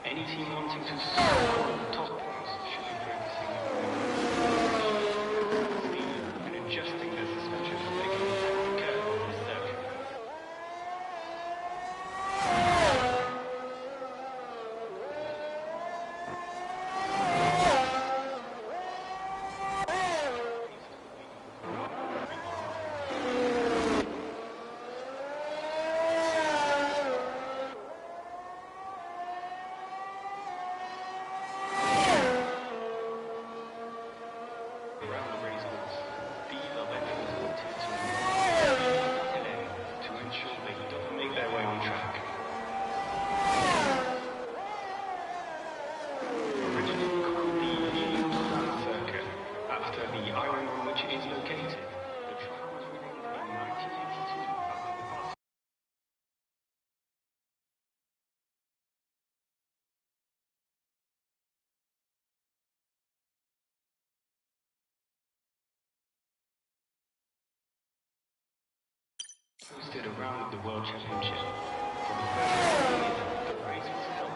Any team wanting to score on the top should be practicing and adjusting their suspension so they can occur on this circuit. Hosted around the World Championship. For the first time, the race was held.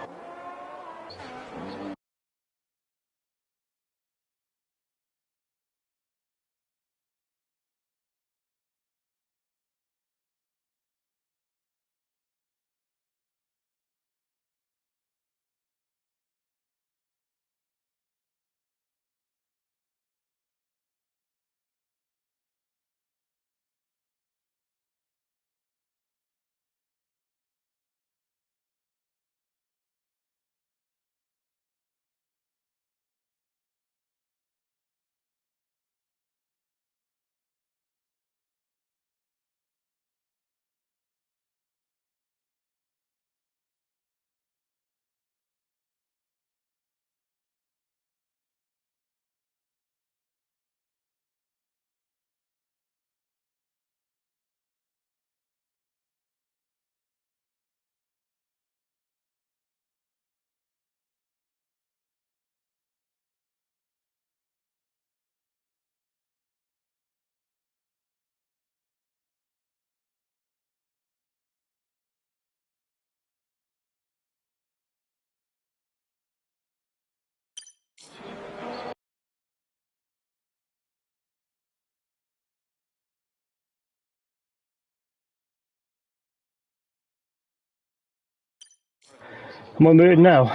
I'm on mute now.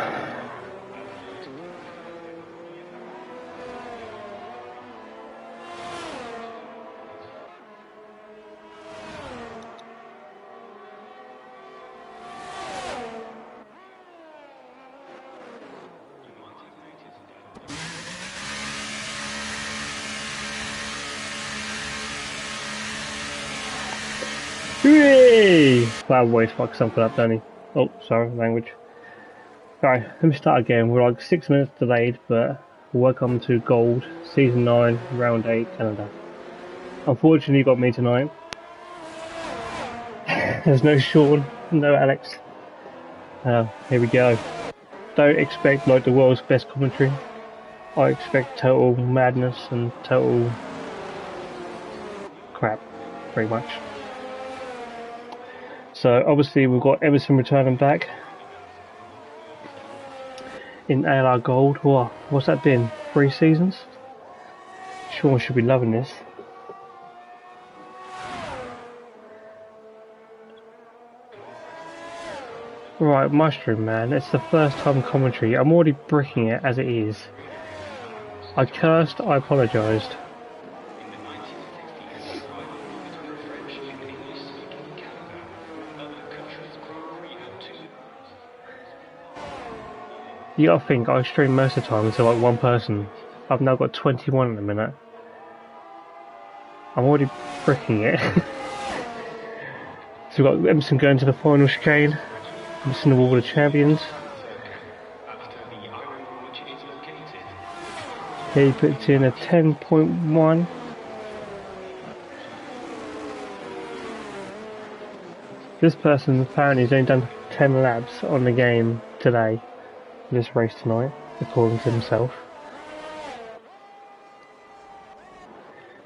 Hooray! Wow, voice fucks something up, don't he? Oh, sorry, language. Alright, let me start again. We're like 6 minutes delayed, but welcome to Gold, Season 9, Round 8, Canada. Unfortunately, you got me tonight. There's no Sean, no Alex. Here we go. Don't expect like the world's best commentary. I expect total madness and total crap, pretty much. So obviously we've got Emerson returning back in ALR Gold. What's that been? 3 seasons? Sean should be loving this. Right, Mushroom Man, it's the first time commentary. I'm already bricking it as it is. I cursed, I apologised. You gotta think, I stream most of the time to like one person. I've now got 21 in a minute. I'm already bricking it. So we've got Emerson going to the final chicane. Emerson the Wall of Champions. He puts in a 10.1. This person apparently has only done 10 laps on the game today. This race tonight, according to himself.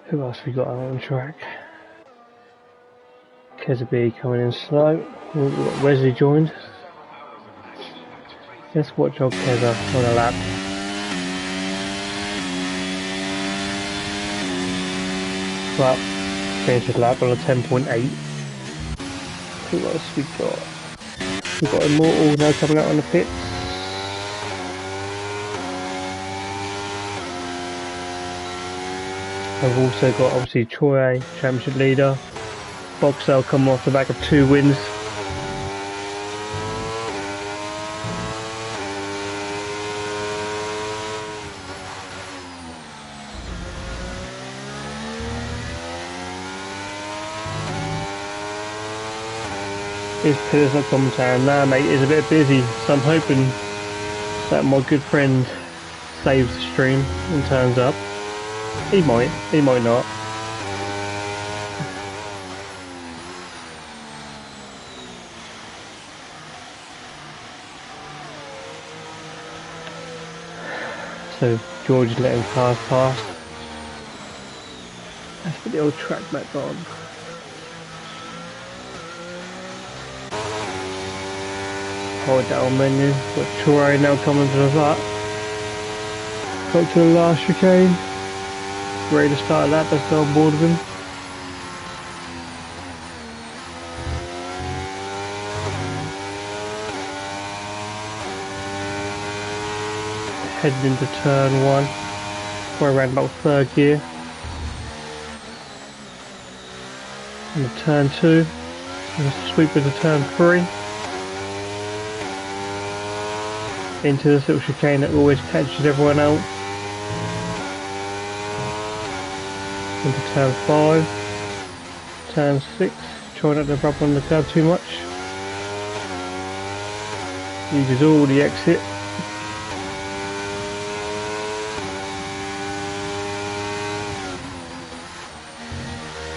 Who else we got on track? Kezabi coming in slow. We've got Wesley joined. Let's watch old Keza on a lap. Well, finish his lap on a 10.8. Who else we got? We've got Immortal now coming out on the pits. I've also got obviously Troy, championship leader. Boxel coming off the back of 2 wins. His pillars not commentating now, mate, is a bit busy, so I'm hoping that my good friend saves the stream and turns up. He might not. So George is letting cars past. Let's put the old track back on. Hold down menu, got Troy now coming to the lap. Got to the last chicane. Ready to start a lap, let's go on board with him. Heading into turn 1. We're around about 3rd gear. And turn 2. And sweep into turn 3. Into this little chicane that always catches everyone out. Into turn 5. Turn 6. Try not to rub on the curb too much. Uses all the exit.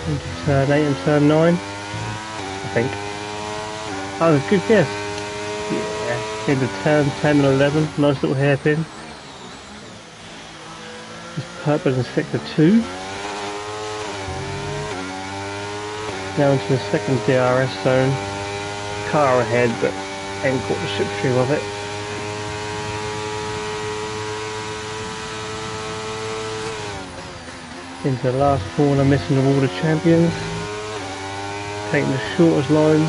Into turn 8 and turn 9, I think. Oh, good guess. Yeah, into turn 10 and 11, nice little hairpin. Just purple in sector 2. Now into the second DRS zone. Car ahead, but ain't caught the slipstream of it. Into the last corner, missing the World of Champions. Taking the shortest line.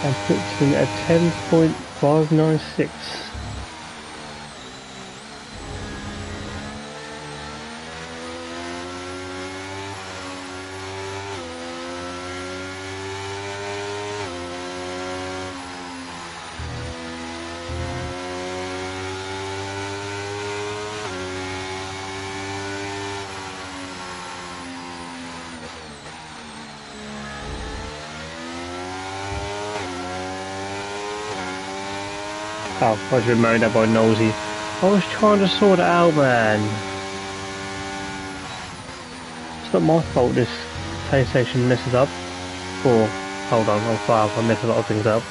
And puts in at 10.596. Oh, I was being moaned at by Nosy. I was trying to sort it out, man. It's not my fault this PlayStation messes up. Or, hold on, I'm 5, I mess a lot of things up.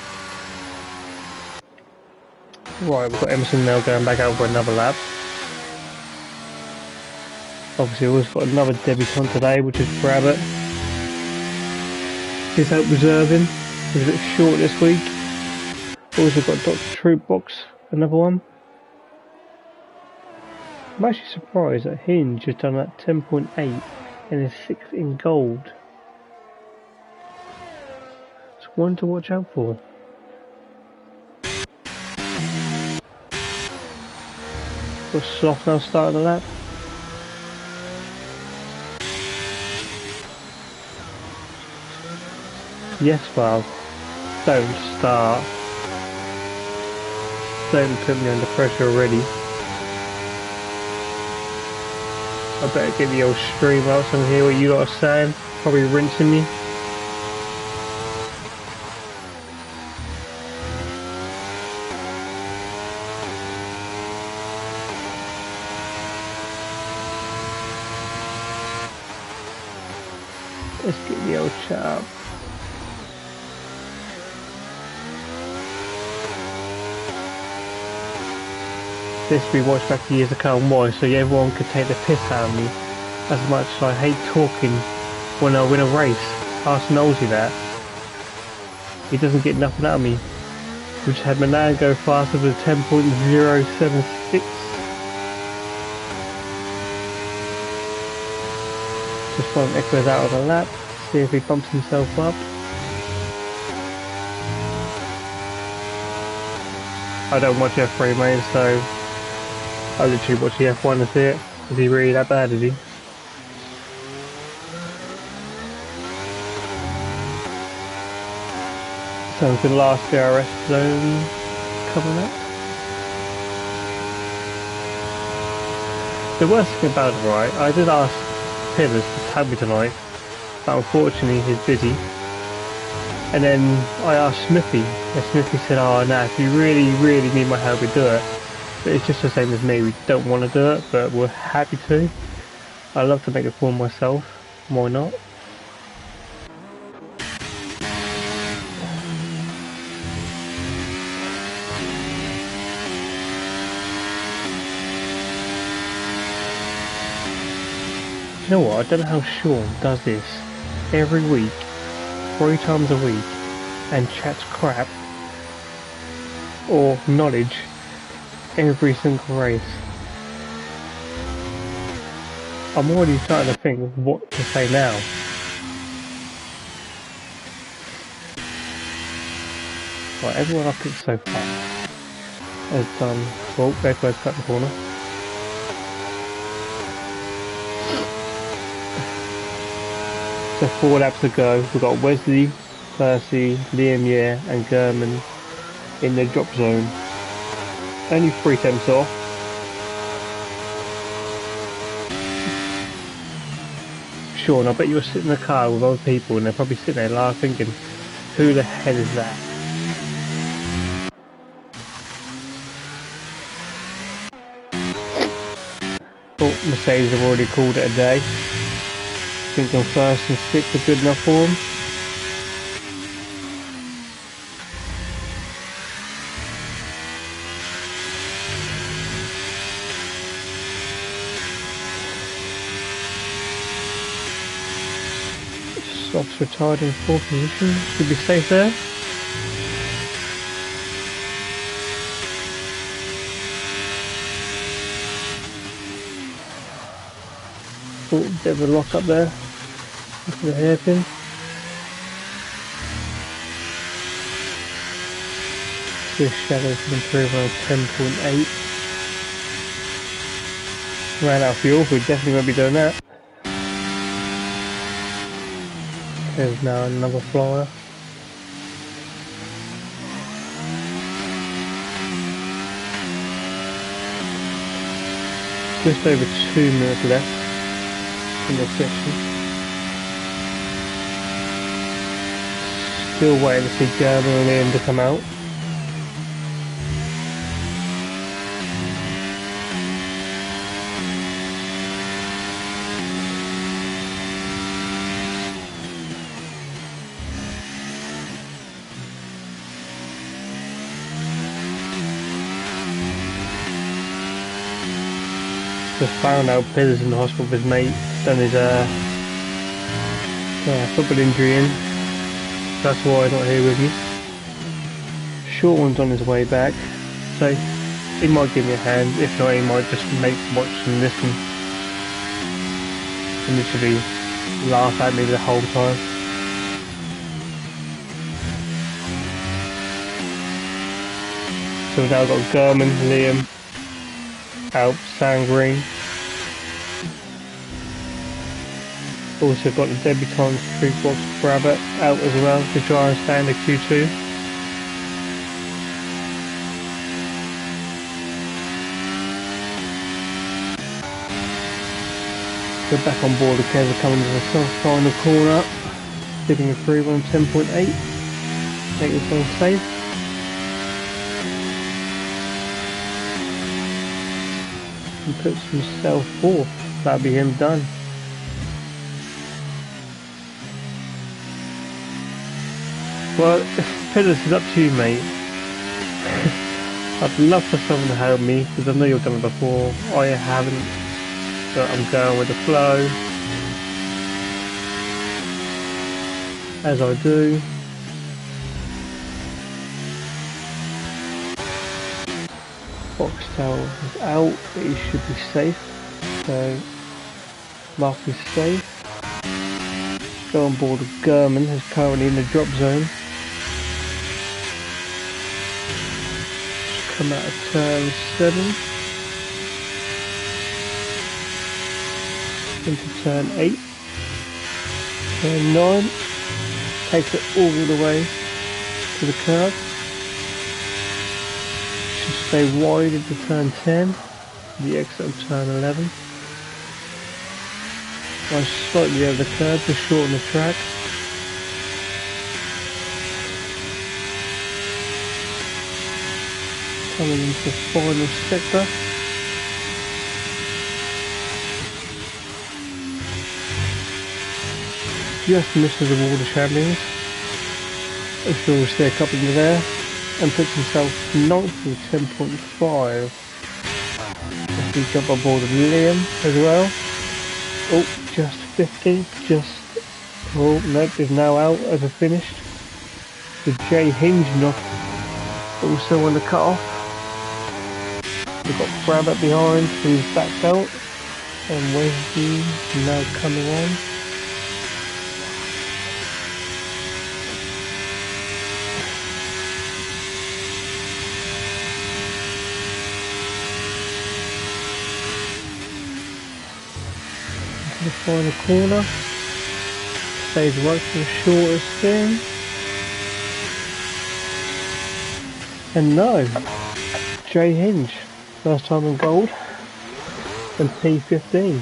Right, we've got Emerson now going back out for another lap. Obviously, we've got another debutant today, which is Brabbit. He's out reserving. He's a bit short this week. Also got Dr. Troop Box, another one. I'm actually surprised that Hinge has done that 10.8 and is 6th in gold. It's one to watch out for. Got Sloth now starting the lap. Yes, Val. Don't start. Don't put me under pressure already. I better get the old stream out and hear what you lot are saying. Probably rinsing me. Let's get the old chat up. This we watched back years ago and why, so everyone could take the piss out of me. As much as I hate talking when I win a race. Ask Nosy that. He doesn't get nothing out of me. which had Milan go faster with 10.076. Just while Echo's out of the lap, see if he bumps himself up. I don't watch F3 mate, so I literally watch the F1 to see it. Is he really that bad, is he? So the last DRS zone coming up. The worst thing about it, right, I did ask Pillars to tag me tonight, but unfortunately he's busy. And then I asked Smithy, and Smithy said, oh nah, if you really need my help, we do it. But it's just the same as me, we don't want to do it, but we're happy to. I love to make it for myself, why not? You know what, I don't know how Sean does this every week, 3 times a week, and chats crap or knowledge every single race. I'm already starting to think what to say now. Right, everyone I've picked so far has done. Oh, there goes cut the corner. So 4 laps to go. We've got Wesley, Percy, Liam Yeh and German in the drop zone. Only 3 temps off. Sean, I bet you're sitting in the car with other people and they're probably sitting there laughing thinking, who the hell is that? Oh, Mercedes have already called it a day. Think on 1st and 6th are good enough for them. Softs retired in 4th position. Should be safe there. Oh, bit of a lock up there. Look at the hairpin. This shadow can improve on 10.8. Ran out of fuel, we definitely won't be doing that. There's now another flyer. Just over 2 minutes left in this section. Still waiting to see German and Liam to come out. Just found out Pillars in the hospital with his mate, done his football injury in. That's why he's not here with me. Short one's on his way back, so he might give me a hand. If not, he might just watch and listen and literally laugh at me the whole time. So we've now got German, Liam, Alp, Sandgreen. Also got the debutante Street Box Brabbit out as well to try and stand a Q2. We're back on board again, we're coming to the final corner, giving a free run 10.8, make this one safe. And puts himself 4th, that'll be him done. Well, Pillars, is up to you mate. I'd love for someone to help me, because I know you've done it before, I haven't, but I'm going with the flow, as I do. Box tail is out, but he should be safe. So Mark is safe. Go on board with German, who's currently in the drop zone. Come out of turn 7. Into turn 8. Turn 9. Takes it all the way to the curb. Should stay wide into turn 10. The exit of turn 11. Runs slightly over the curb to shorten the track. Coming into the final sector. Just misses the water shadowings. I'm sure we'll stay a couple into there. And puts himself 9th with 10.5. As we jump on board with Liam as well. Oh, just 50. Oh, nope, is now out as a finished. The J Hinge knock also on the cut off. We've got Brabbit behind who's backed out. And Wesley now coming on. The final corner, stays right to the shortest thing, and no, J Hinge, first time in gold, and P15.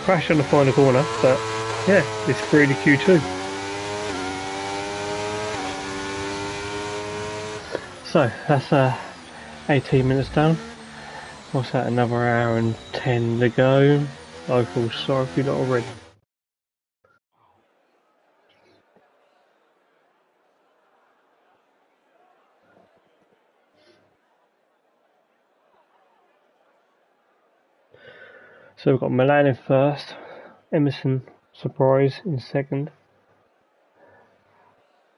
Crash on the final corner, but yeah, it's free to Q2. So that's 18 minutes down. What's that, another hour and 10 to go. I feel sorry if you're not already. So we've got Milan in first, Emerson Surprise in second,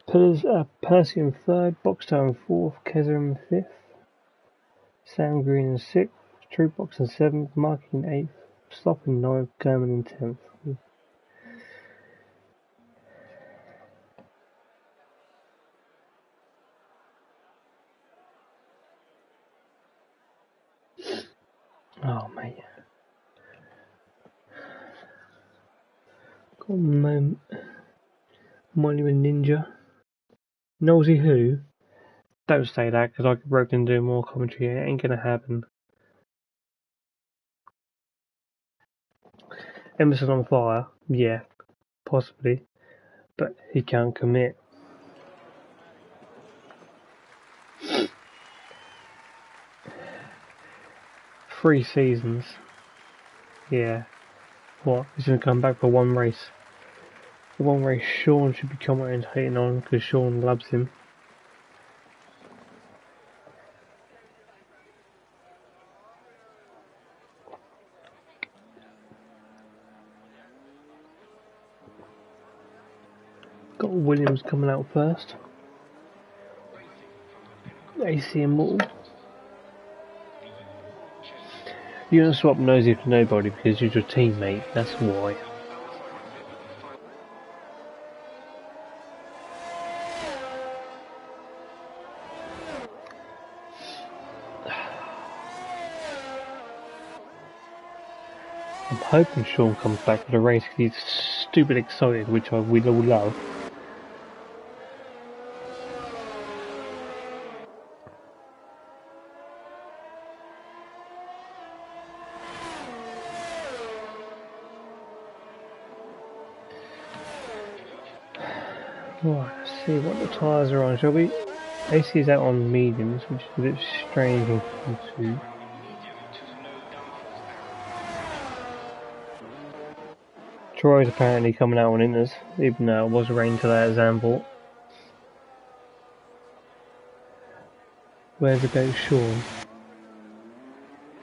Percy in third, Boxtown in fourth, Keza in fifth, Sam Green in sixth, Troopbox in seventh, Mark in eighth, Slop in ninth, German in 10th. Oh mate. Got Molly with Ninja. Nosy who? Don't say that because I could rope in doing more commentary. It ain't gonna happen. Emerson on fire? Yeah, possibly. But he can't commit. Three seasons. Yeah. What? He's gonna come back for one race. The one race Sean should be commentating on because Sean loves him. Got Williams coming out first. AC Immortal. You don't swap nosy for nobody because you're your teammate, that's why. I'm hoping Sean comes back for the race because he's stupid excited, which we'd all love. Right, let's see what the tyres are on, shall we? AC is out on mediums, which is a bit strange in Q2. Troy's apparently coming out on inters, even though it was rain today at Zandvoort. Where's the goat Sean?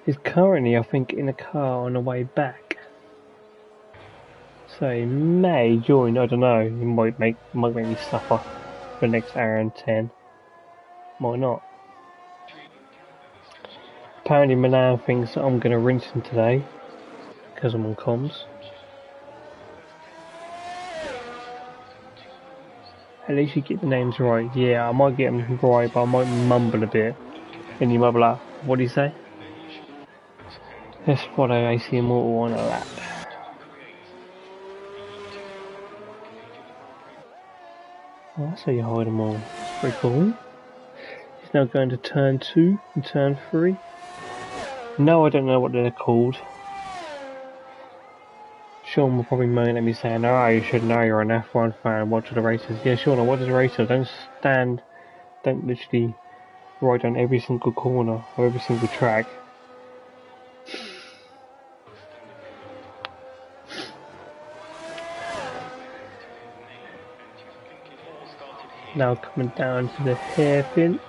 He's currently, I think, in a car on the way back. So he may join, I don't know, he might make me suffer for the next hour and 10. Might not. Apparently Milan thinks I'm going to rinse him today because I'm on comms. At least you get the names right. Yeah, I might get them right, but I might mumble a bit. And you mumble like, what do you say? Let's follow AC Immortal on a lap. Oh, that's how you hide them all. That's pretty cool. He's now going to turn 2 and turn 3. No, I don't know what they're called. Sean will probably moan at me saying, oh, you should know you're an F1 fan, watch the races. Yeah, Sean, I watch the races. Don't literally ride on every single corner or every single track. Now coming down to the hairpin.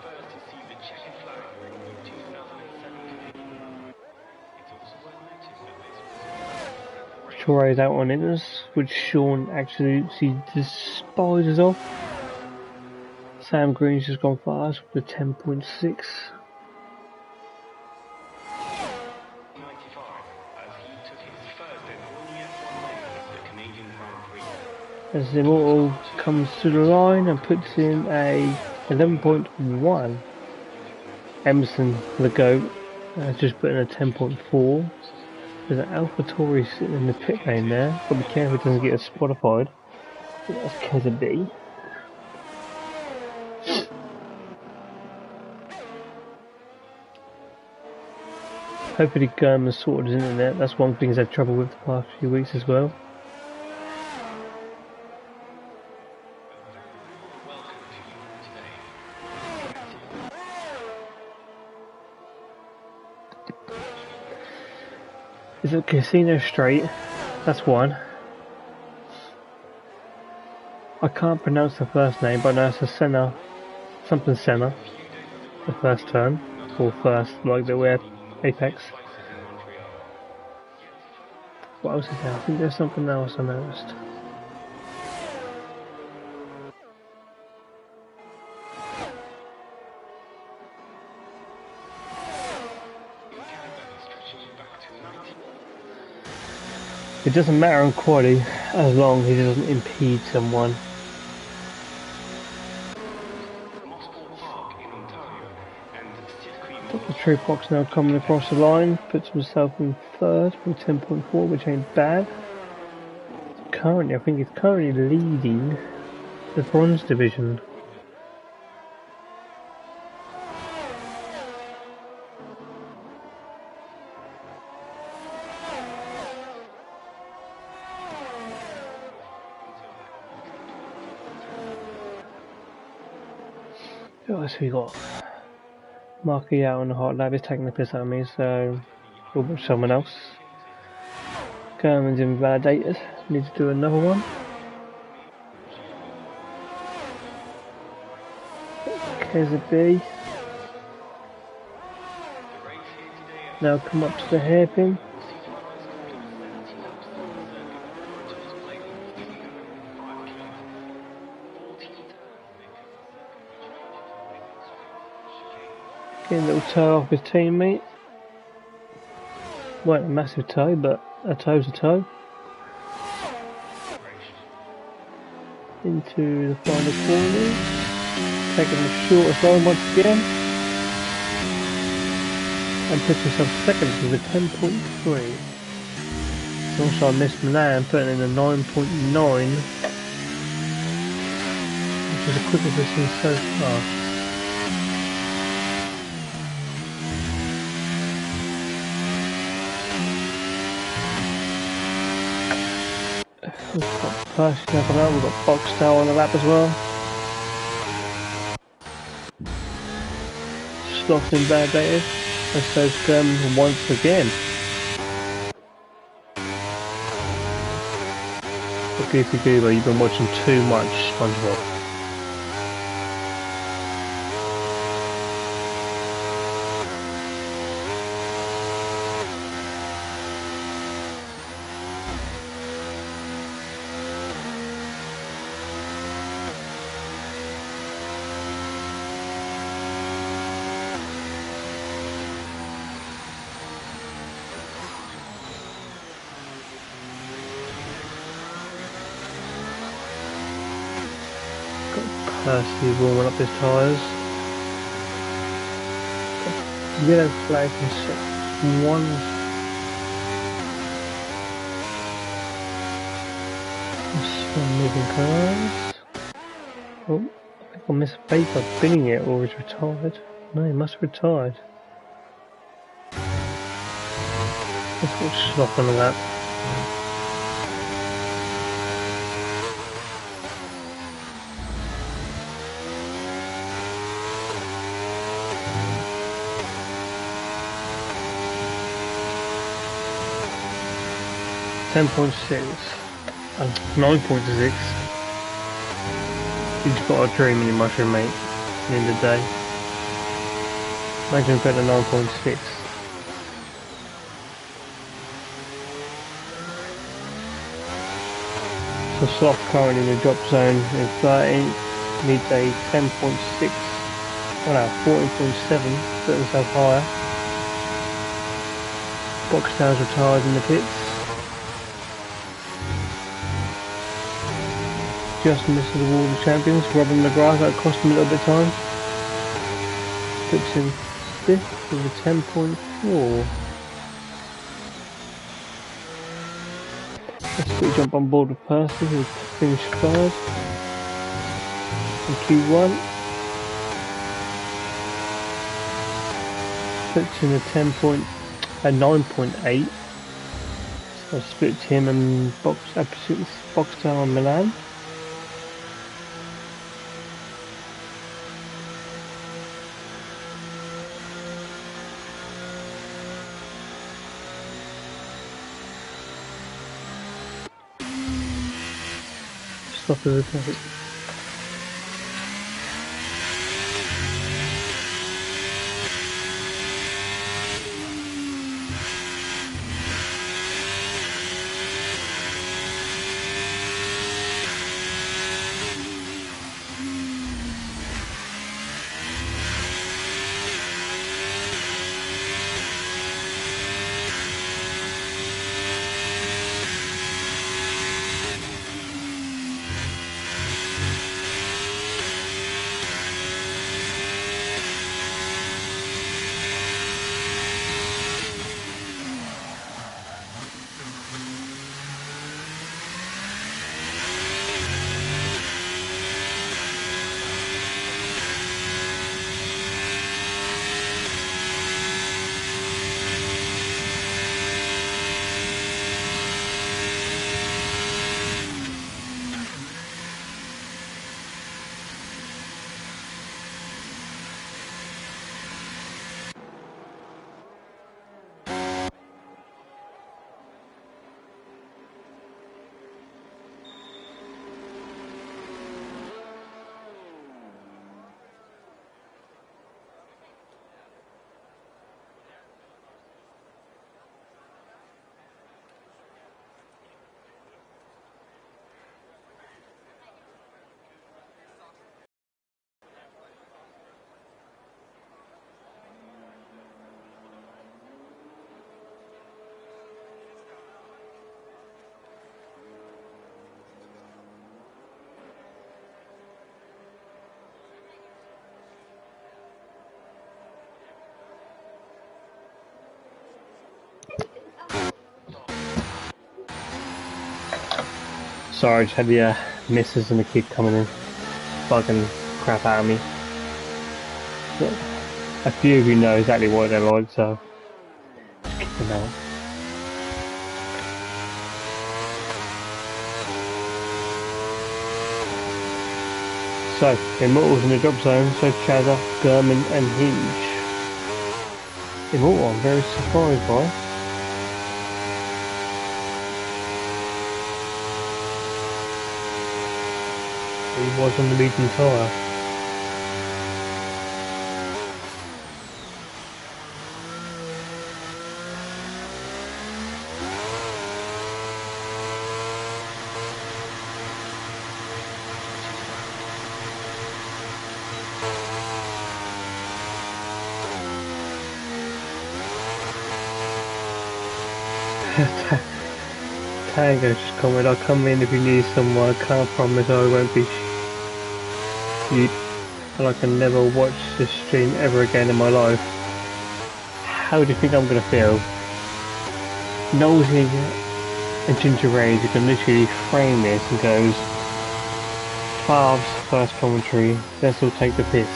Torres out on inners, which Sean absolutely despises of. Sam Green's just gone fast with a 10.6. As Immortal comes to the line and puts in a 11.1. Emerson, the GOAT, has just put in a 10.4. There's an AlphaTauri sitting in the pit lane there. Got to be careful it doesn't get us Spotify'd. That's Keza. Hopefully Gurman sorted his internet. That's one thing he's had trouble with the past few weeks as well. Is it Casino Straight? That's one. I can't pronounce the first name, but I know it's a Senna, something Senna. The first turn, or first, like the wear apex. What else is there? I think there's something else I noticed. It doesn't matter on quality as long as he doesn't impede someone. The True Fox now coming across the line, puts himself in third with 10.4, which ain't bad. Currently, I think he's currently leading the bronze division. What else we got? Marky out on the hot lap is taking the piss out of me, so we'll watch someone else. German's invalidated, need to do another one. Keza. Now come up to the hairpin. Getting a little toe off his teammate. Weren't a massive toe, but a toe's a toe. Into the final corner. Taking the shortest line once again. And puts himself second with a 10.3. Also I missed Milan putting in a 9.9. Which is the quickest we've seen so far. We've got Percy coming out, we've got Boxtel on the lap as well. Sloth invalidated. And so's German once again. But Goofy Goober, you've been watching too much SpongeBob. He's warming up his tyres. Yellow flag in section 1. Moving cars. Oh, I think I missed Baker binning it, or he's retired. No, he must have retired. Let's watch Slop on that. .6 and 9.6. You just got a dream in your mushroom, mate. At the end of the day. Imagine putting a 9.6. So Slop currently in the drop zone in 13th, needs a 10.6, well no, 14.7, put himself higher. Boxtail's retired in the pits. Just missed the World of Champions, Robin McGrath, that cost him a little bit of time. Puts him 5th with a 10.4. Let's quickly jump on board with Percy, who finished 3rd in Q1. Puts in a 9.8. So I split him and Boxtail and Milan. Stop the traffic. Sorry, I just had the missus and the kid coming in, bugging crap out of me. But a few of you know exactly what they're like, so just keep them out. So, Immortal's in the drop zone, so Chazza, Gurman and Hinge. Immortal, I'm very surprised by. He was on the medium tyre. Tango just commented, I'll come in if you need someone, I can't promise I won't be you and I can never watch this stream ever again in my life. How do you think I'm gonna feel? Nosy and Ginger Rage, you can literally frame this and goes, Fav's first commentary, let's all take the piss.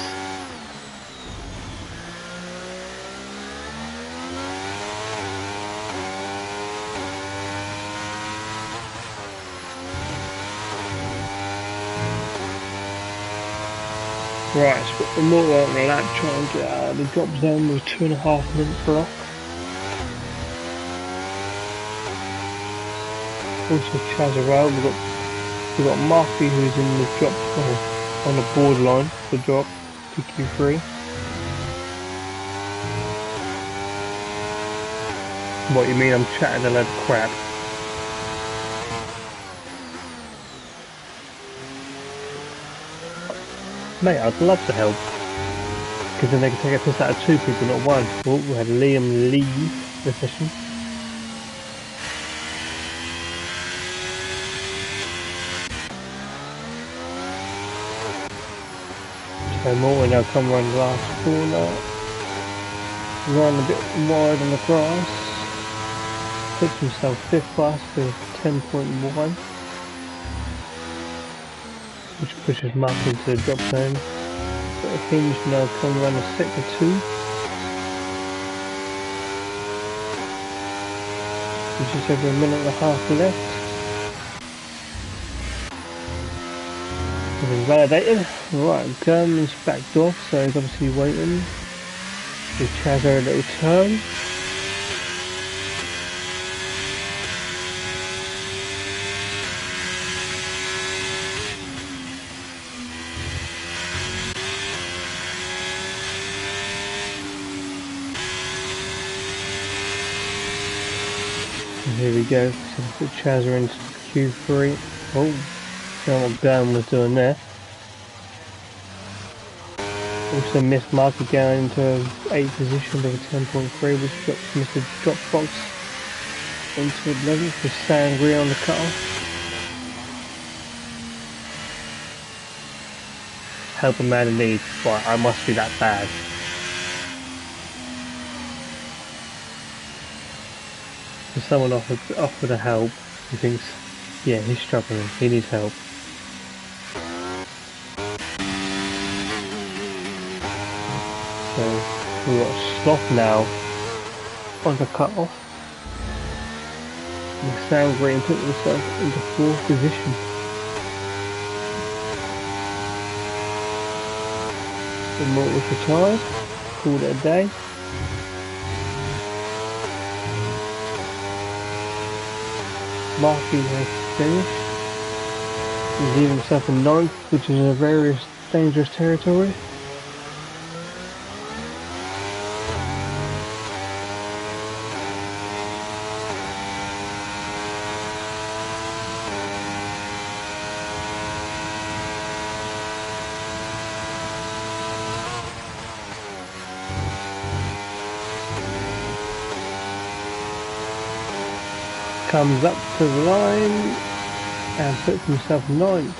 Right, so got the motor on the lap trying to get out of the drop zone with a 2.5 minute block. Also Chazarel, we've got Marky who's in the drop, on the borderline for drop to Q3. What you mean I'm chatting a load of crap? Mate, I'd love to help. Because then they can take a piss out of 2 people, not 1. Oh, we had Liam leave the session. So Morton now come around the last corner. Run a bit wide on the grass. Puts himself 5th class with 10.1. Which pushes Mark into the drop zone. Got a Hinge now come around the sector 2. Which is over 1.5 minutes left. Validated. Right, Gurman's backed off, so he's obviously waiting. Give Chazzo a little turn. And here we go. So put Chazzo into Q3. Oh, don't know what Gurman was doing there. Also missed Marker going into 8th position with a 10.3, which drops Mr. Dropbox into 11th with Sangria on the cutoff. Help a man in need. Right, I must be that bad. If someone offered a help, he thinks, yeah, he's struggling, he needs help. So we've got Sloth now on the cut-off. And Sam Green put himself into 4th position. The Mort was retired, called it a day. Marky has finished. He's leaving himself in 9th, which is a very dangerous territory. Comes up to the line and puts himself 9th.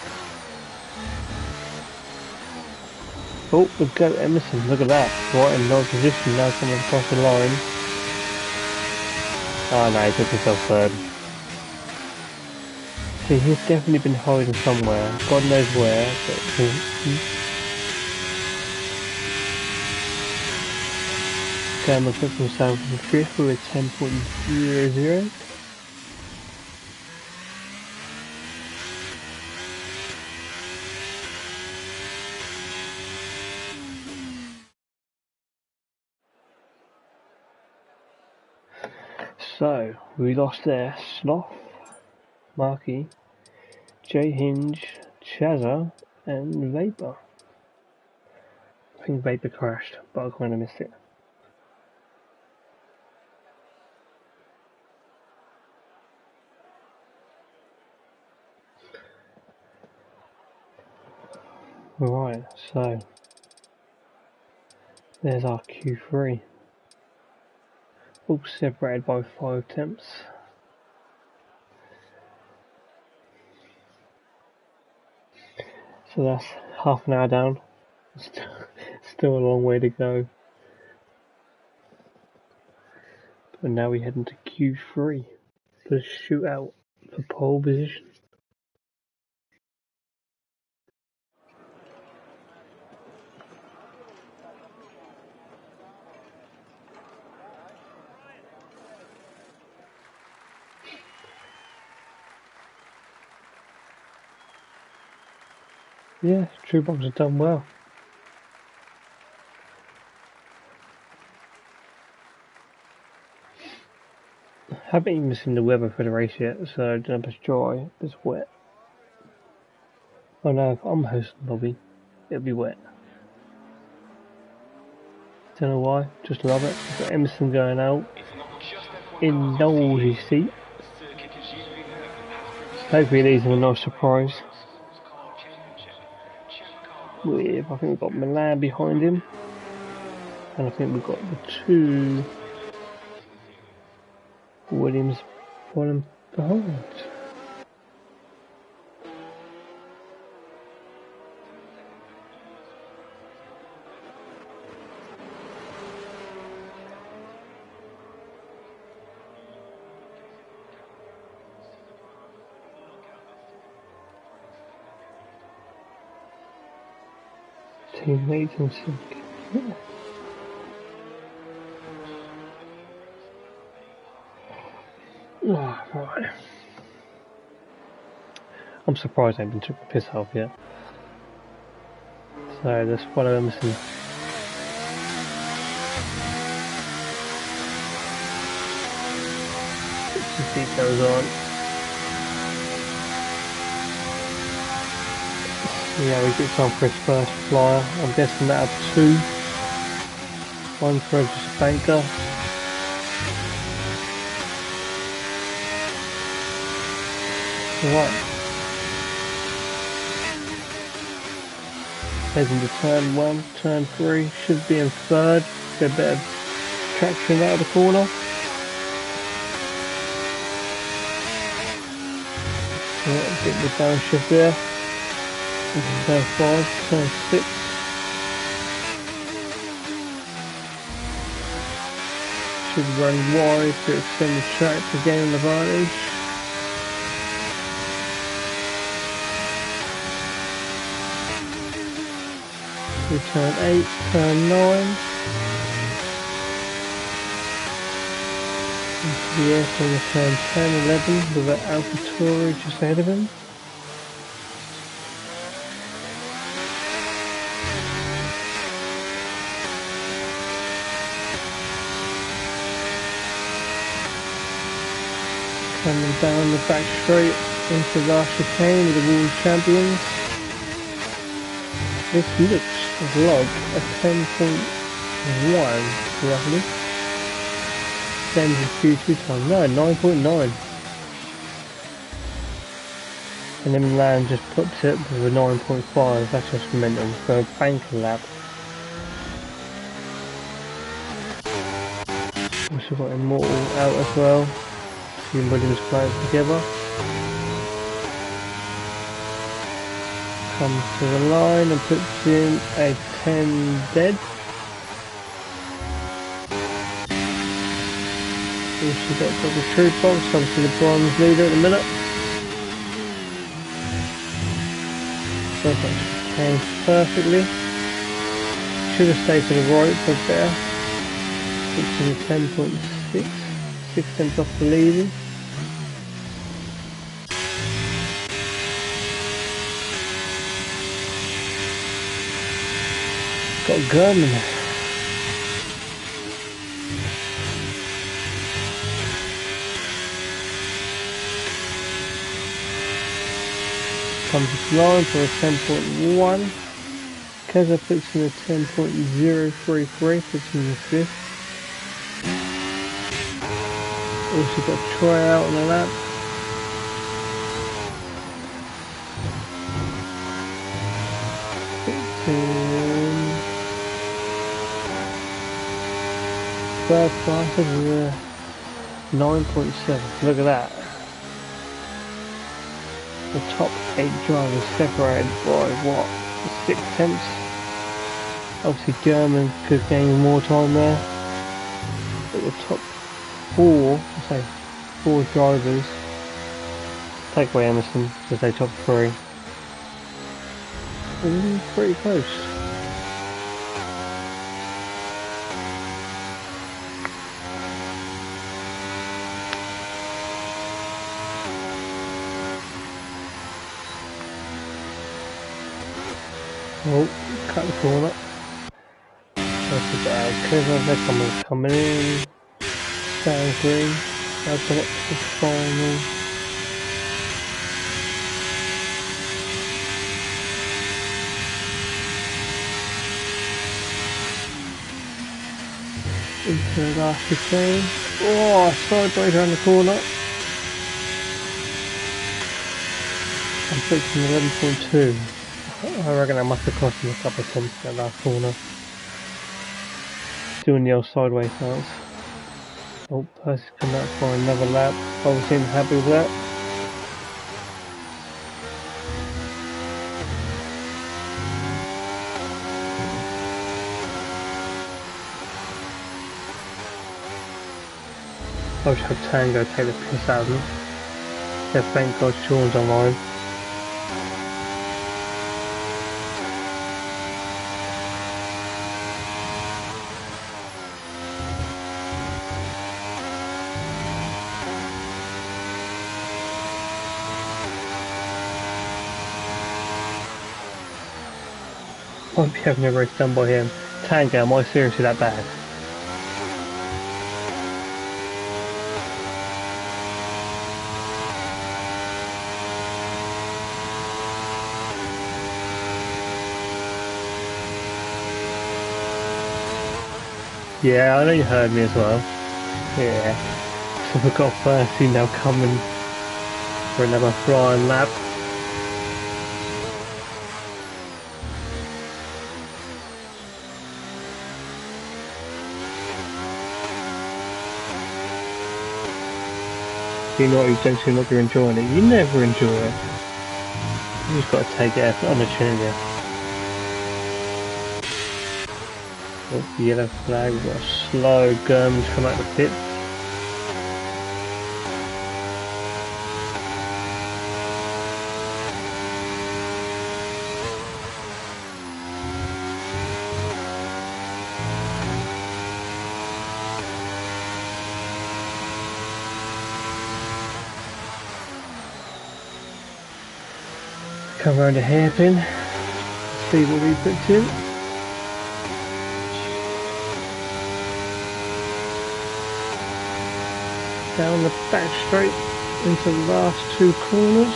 Oh, we've got Emerson, look at that, right in 9th position, now coming across the line. Oh no, he took himself 3rd. See, he's definitely been hiding somewhere, God knows where, but Cameron puts himself in 5th with 10.00. So, we lost there Sloth, Marky, J Hinge, Chazza, and Vapor. I think Vapor crashed, but I kind of missed it. Right, so there's our Q3. All separated by 5 temps. So that's half an hour down. Still a long way to go. But now we head into Q3 for the shootout for pole position. Yeah, True Box have done well. Haven't even seen the weather for the race yet, so I don't know if it's dry, if it's wet. Oh no, if I'm hosting Bobby, it'll be wet. Don't know why, just love it. We've got Emerson going out in nosy seat. Hopefully these are a nice surprise. I think we've got Milan behind him. And I think we've got the two Williams behind. 18 and 6. Oh, right. I'm surprised I haven't took the piss off yet. So let's follow Emerson. Put some details on. Yeah, we get on for his first flyer. I'm guessing that have two. One for just a banker. Right. Heads into turn 1, turn 3, should be in third. Get a bit of traction out of the corner. Yeah, get the downshift there. Into turn 5, turn 6. Should run wide to extend the track to gain an advantage. We turn 8, turn 9. Into the air from the turn 10, 11 with an AlphaTauri just ahead of him. Coming down the back straight into the last chicane with the World Champions. This looks like a 10.1 roughly. Same as Q2 time. No, 9.9. And then Milan just puts it with a 9.5. That's just mental for a banker lap. Also got Immortal out as well. Two Williams players together. Comes to the line and puts in a 10 dead. Also got double True Box, obviously the bronze leader at the minute. So that came perfectly. Should have stayed to the right but better. Puts in a 10.6, 6 tenths off the leading. Got German. Comes to line for a 10.1. Keza puts in a 10.033, puts in the 5th. Also got Troy out on the lap. Third class is 9.7. Look at that. The top 8 drivers separated by what? 6 tenths. Obviously German could gain more time there. But the top four, I say 4 drivers, take away Emerson, to say top 3. Pretty close. Oh, cut the corner. That's a bad because they're coming in. Down green. Open up to the final. Into the last 15. Oh, sideways around the corner. I'm fixing 11.2. I reckon I must have cost him a couple of tenths in that last corner. Doing the old sideways stance. Oh, Percy's come out for another lap. Obviously happy with that. I wish I had Tango take the piss out of me. Yeah, thank God Sean's online. Won't be having a race done by him. Tango, am I seriously that bad? Yeah, I know you heard me as well. Yeah. So we've got Percy now coming for another flying lap. You know what, you don't seem like you're enjoying it. You never enjoy it. You just got to take it on the chin, yeah. Oh, yellow flag, we've got a slow German to come out of the pit. Come around the hairpin, see what he puts in. Down the back straight into the last 2 corners.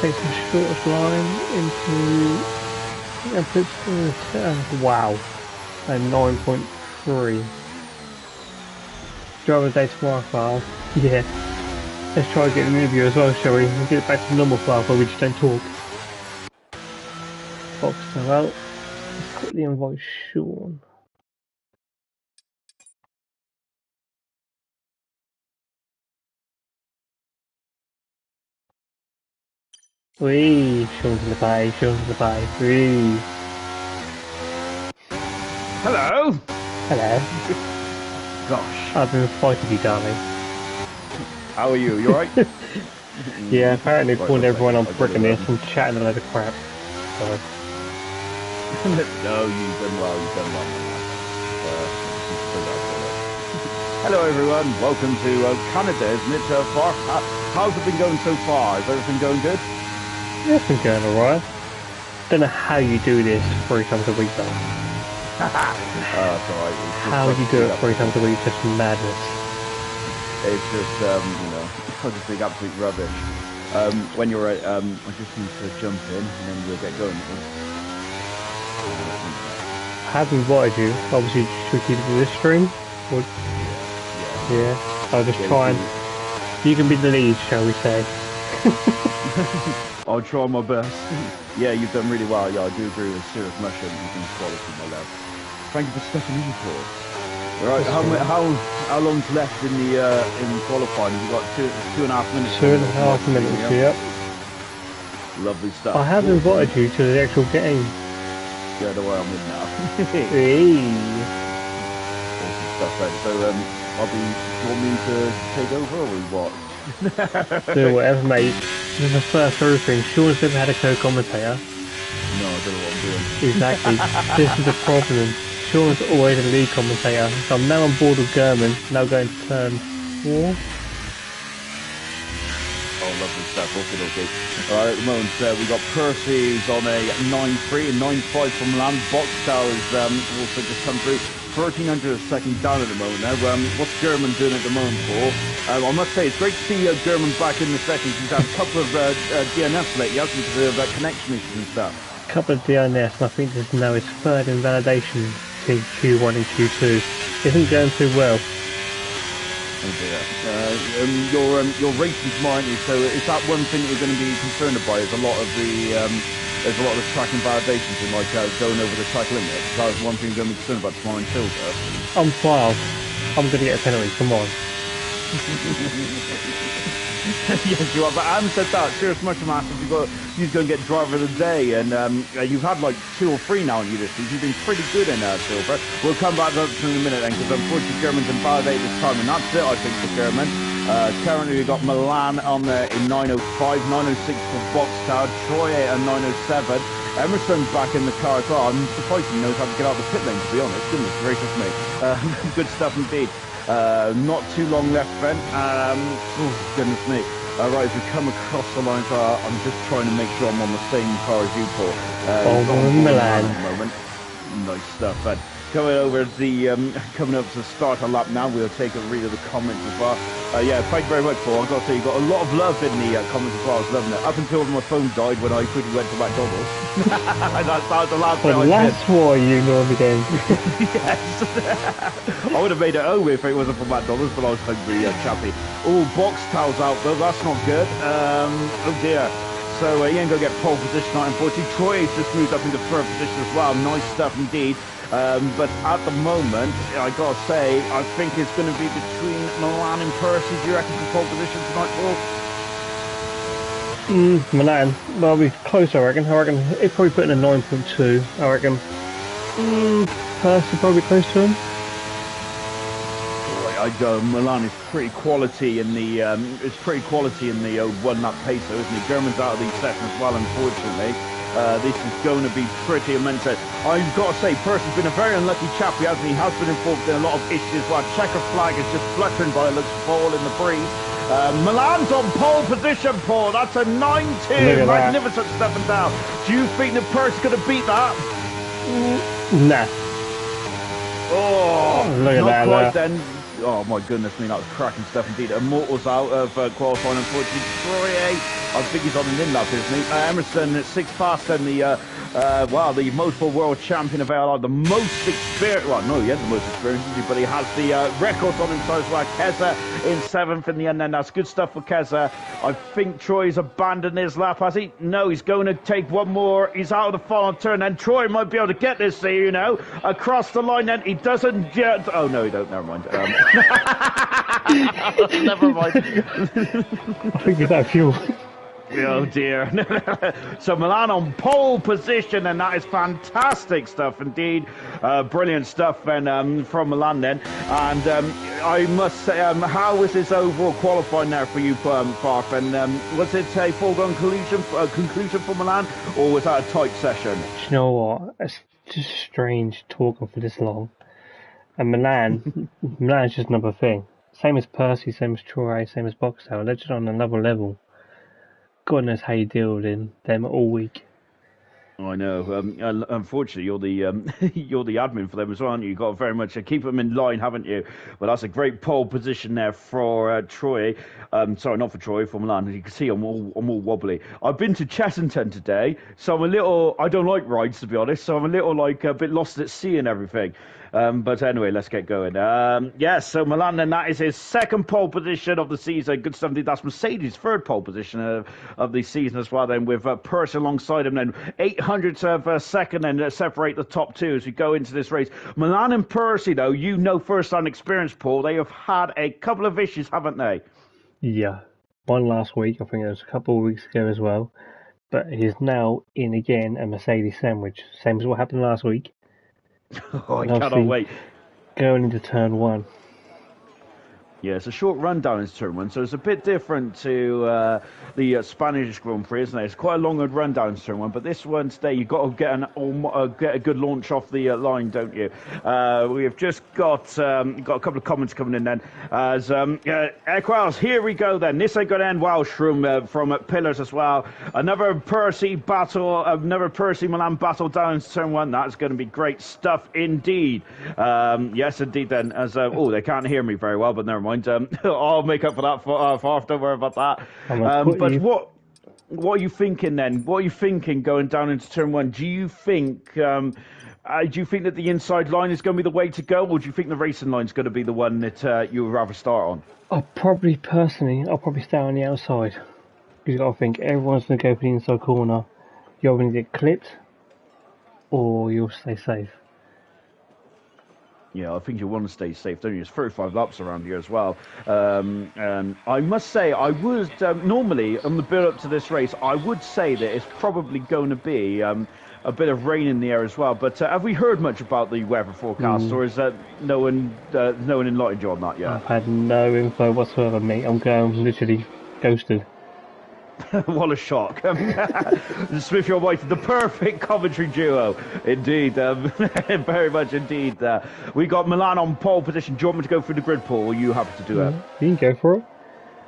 Takes the shortest line into, and puts in the turn. Wow, a 9.3. Driver day tomorrow, File. Yeah. Let's try and get an interview as well, shall we? We'll get back to normal File where we just don't talk. Box them out. Let's quickly invite Sean. Wee, Sean's in the bay, Sean's in the bay. Wee. Hello! Hello. Gosh. I've been fighting you, darling. How are you? You alright? Yeah, apparently Right, calling everyone on I bricking this and chatting a load of crap. So. No, you've done well, you've done well. Hello everyone, welcome to Canada, isn't it, so far? How's it been going so far? Is everything going good? Yeah, it's been going alright. Don't know how you do this 3 times a week though. It's alright. How you do it 3 times a week, just madness. It's just, you know, I just think absolute rubbish. When you're at, I just need to jump in and then we'll get going. I have invited you. Obviously, should we keep it to this stream? Or... Yeah. I'll just try and... You can be the lead, shall we say. I'll try my best. Yeah, you've done really well. Yeah, I do agree with Serious Mushroom. You've been quality, my love. Thank you for stepping in for us. Right, how long's left in the in qualifying? We've got 2.5 minutes. 2.5 minutes, yep. Lovely stuff. I have invited you to the actual game. Yeah, don't worry, I'm in now. Hey. Awesome stuff, then. So, do you want me to take over or what? Do whatever, mate. This is the first everything. Sean's never had a co-commentator. No, I don't know what I'm doing. Exactly. This is the problem. Sean's always a lead commentator, so I'm now on board with German, now going to turn 4. Oh, lovely stuff. Okay. At the moment, we've got Percy's on a 9.3 and 9.5 from Milan. Boxtel is also just come through. 1,300 a second down at the moment now. What's German doing at the moment, Paul? I must say, it's great to see German back in the sessions. He's had a couple of DNFs lately, hasn't he, because of connection issues and stuff. A couple of DNS, and I think this is now his third invalidation between Q1 and Q2. Isn't going too well. Oh dear. You're racing tomorrow, aren't you? So is that one thing that you're going to be concerned about? Is a lot of the track invalidations and like going over the track limit. That's one thing you're going to be concerned about tomorrow in Silver. I'm 12. I'm going to get a penalty. Come on. Yes, you are. But I haven't said that. Serious much massive. You're going to get driver of the day, and you've had like 2 or 3 now in you this season. You've been pretty good in Silver. We'll come back to that in a minute then, because unfortunately German's invalidated this time, and that's it, I think, for German. Currently we've got Milan on there in 9.05, 9.06 for Boxtown, Troy at 9.07. Emerson's back in the car as well. I'm surprised he knows how to get out of the pit lane, to be honest. Goodness gracious me. Good stuff indeed. Not too long left then. Oh, goodness me. Right, as we come across the line, I'm just trying to make sure I'm on the same car as you, Paul. Milan. At the moment. Nice stuff, bud. Coming over coming up to the start of lap now, we'll take a read of the comments as well. Yeah, thank you very much, Paul. I've got to say, you got a lot of love in the comments as well. I was loving it. Up until my phone died when I quickly went to McDonald's. That was the last thing I did. That's why you normally do. Yes. I would have made it home if it wasn't for McDonald's, but I was hungry, chappy. Oh, box towels out though. That's not good. Oh dear. So Ian go get pole position, unfortunately. Troy's just moved up into third position as well. Nice stuff indeed. But at the moment, I gotta say, I think it's going to be between Milan and Percy. Do you reckon for pole position tonight, Paul? Milan. Well, we're close, I reckon. He'll probably put in a 9.2. I reckon. Percy probably close to him. Milan is pretty quality in the one lap pace, though, isn't he? German's out of these sessions as well, unfortunately. This is going to be pretty immense. I've got to say, Percy's been a very unlucky chap, hasn't he? He has been involved in a lot of issues while checker flag is just fluttering by the looks of Paul in the breeze. Milan's on pole position, Paul. That's a 9.2. Magnificent stepping down. Do you think that Percy's going to beat that? Nah. Oh, look at not that. Quite then. Oh my goodness me, that was cracking stuff indeed. Immortal's out of qualifying, unfortunately. Troy, I think he's on an in-lap, isn't he? Emerson at 6 past, and the multiple world champion of ALR, the most experienced. Well, no, he has the most experience, but he has the records on him as well. Keza in 7th in the end, and that's good stuff for Keza. I think Troy's abandoned his lap, has he? No, he's going to take one more. He's out of the final turn, and Troy might be able to get this, you know, across the line. Then he doesn't get. Oh no, he don't. Never mind. Never mind. I think he's out of fuel. Oh dear. So Milan on pole position, and that is fantastic stuff indeed. Brilliant stuff then from Milan then. And I must say, how was this overall qualifying there for you, Parth? And was it a foregone conclusion for Milan, or was that a tight session? Do you know what? It's just strange talking for this long. And Milan's just another thing. Same as Percy, same as Troy, same as Boxtel. They're just on another level. God knows how you deal with them all week. I know. Unfortunately, you're the you're the admin for them as well, aren't you? You've got to very much keep them in line, haven't you? But that's a great pole position there for Troy. Sorry, not for Troy, for Milan. As you can see, I'm all wobbly. I've been to Chessington today, so I'm a little. I don't like rides, to be honest. So I'm a little a bit lost at sea and everything. But anyway, let's get going. Yes, so Milan, then that is his second pole position of the season. Good stuff. That's Mercedes' third pole position of the season as well. Then with Percy alongside him, then 800ths of a second, and separate the top two as we go into this race. Milan and Percy, though, you know first-hand experience, Paul. They have had a couple of issues, haven't they? Yeah, one last week. I think it was a couple of weeks ago as well. But he's now in again a Mercedes sandwich, same as what happened last week. Oh, I cannot wait. Going into turn one. Yeah, it's a short rundown into turn one, so it's a bit different to the Spanish Grand Prix, isn't it? It's quite a long rundown into turn one, but this one today, you've got to get a good launch off the line, don't you? We have just got a couple of comments coming in then. As Equals, here we go then. This ain't going to end well, Shroom, from Pillars as well. Another Percy Milan battle down into turn one. That's going to be great stuff indeed. Yes, indeed then. As they can't hear me very well, but never mind. I'll make up for that for after. Don't worry about that. But what are you thinking then? What are you thinking going down into turn one? Do you think that the inside line is going to be the way to go, or do you think the racing line is going to be the one that you would rather start on? I'll probably stay on the outside. Because you've got to think everyone's going to go for the inside corner. You're going to get clipped, or you'll stay safe. Yeah, I think you want to stay safe, don't you? It's 35 laps around here as well. I must say, I would normally, on the build-up to this race, I would say that it's probably going to be a bit of rain in the air as well. But have we heard much about the weather forecast, or is no one enlightened you on that yet? I've had no info whatsoever, mate. I'm going literally ghosted. What a shock. Smith, your wife, the perfect commentary duo. Indeed. Very much indeed. We got Milan on pole position. Do you want me to go through the grid, Paul, or are you happy to do it? You can go for it.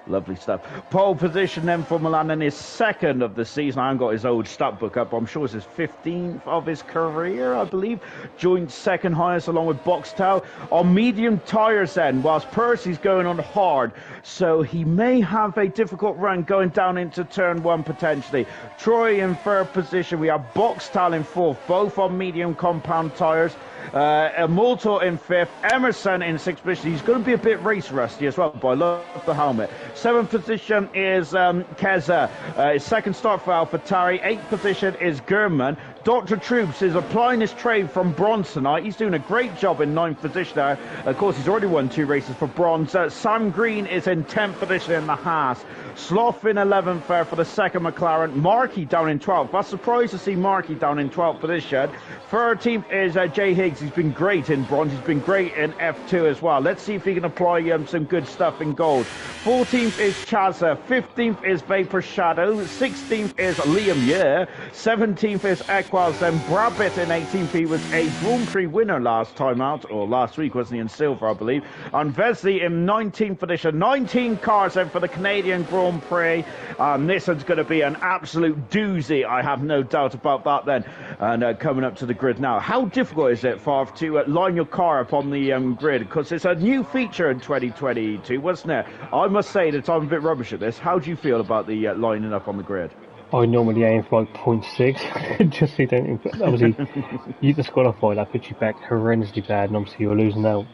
Lovely stuff. Pole position then for Milan in his second of the season. I haven't got his old stat book up. I'm sure it's his 15th of his career, I believe. Joint second highest along with Boxtel. On medium tyres then, whilst Percy's going on hard. So he may have a difficult run going down into turn one potentially. Troy in third position. We have Boxtel in fourth, both on medium compound tyres. Molto in fifth, Emerson in sixth position. He's going to be a bit race rusty as well, but I love the helmet. Seventh position is Keza. His second start for AlphaTauri. Eighth position is German. Dr. Troops is applying his trade from bronze tonight. He's doing a great job in ninth position there. Of course, he's already won 2 races for bronze. Sam Green is in 10th position in the Haas. Sloth in 11th there for the second McLaren. Markey down in 12th. I was surprised to see Markey down in 12th position. 13th is Jay Higgs. He's been great in bronze. He's been great in F2 as well. Let's see if he can apply some good stuff in gold. 14th is Chaza. 15th is Vapor Shadow. 16th is Liam Year. 17th is Equals. Then Brabbit in 18th. He was a Grand Prix winner last time out, or last week, wasn't he, in silver, I believe. And Vesley in 19th position. 19 cars then for the Canadian Grand Prix. This one's going to be an absolute doozy. I have no doubt about that then. And coming up to the grid now. How difficult is it, Favre, to line your car up on the grid? Because it's a new feature in 2022, wasn't it? I must say that I'm a bit rubbish at this. How do you feel about the lining up on the grid? I normally aim for like 0.6, just so you don't. Obviously, you disqualify, that puts you back horrendously bad, and obviously you're losing out.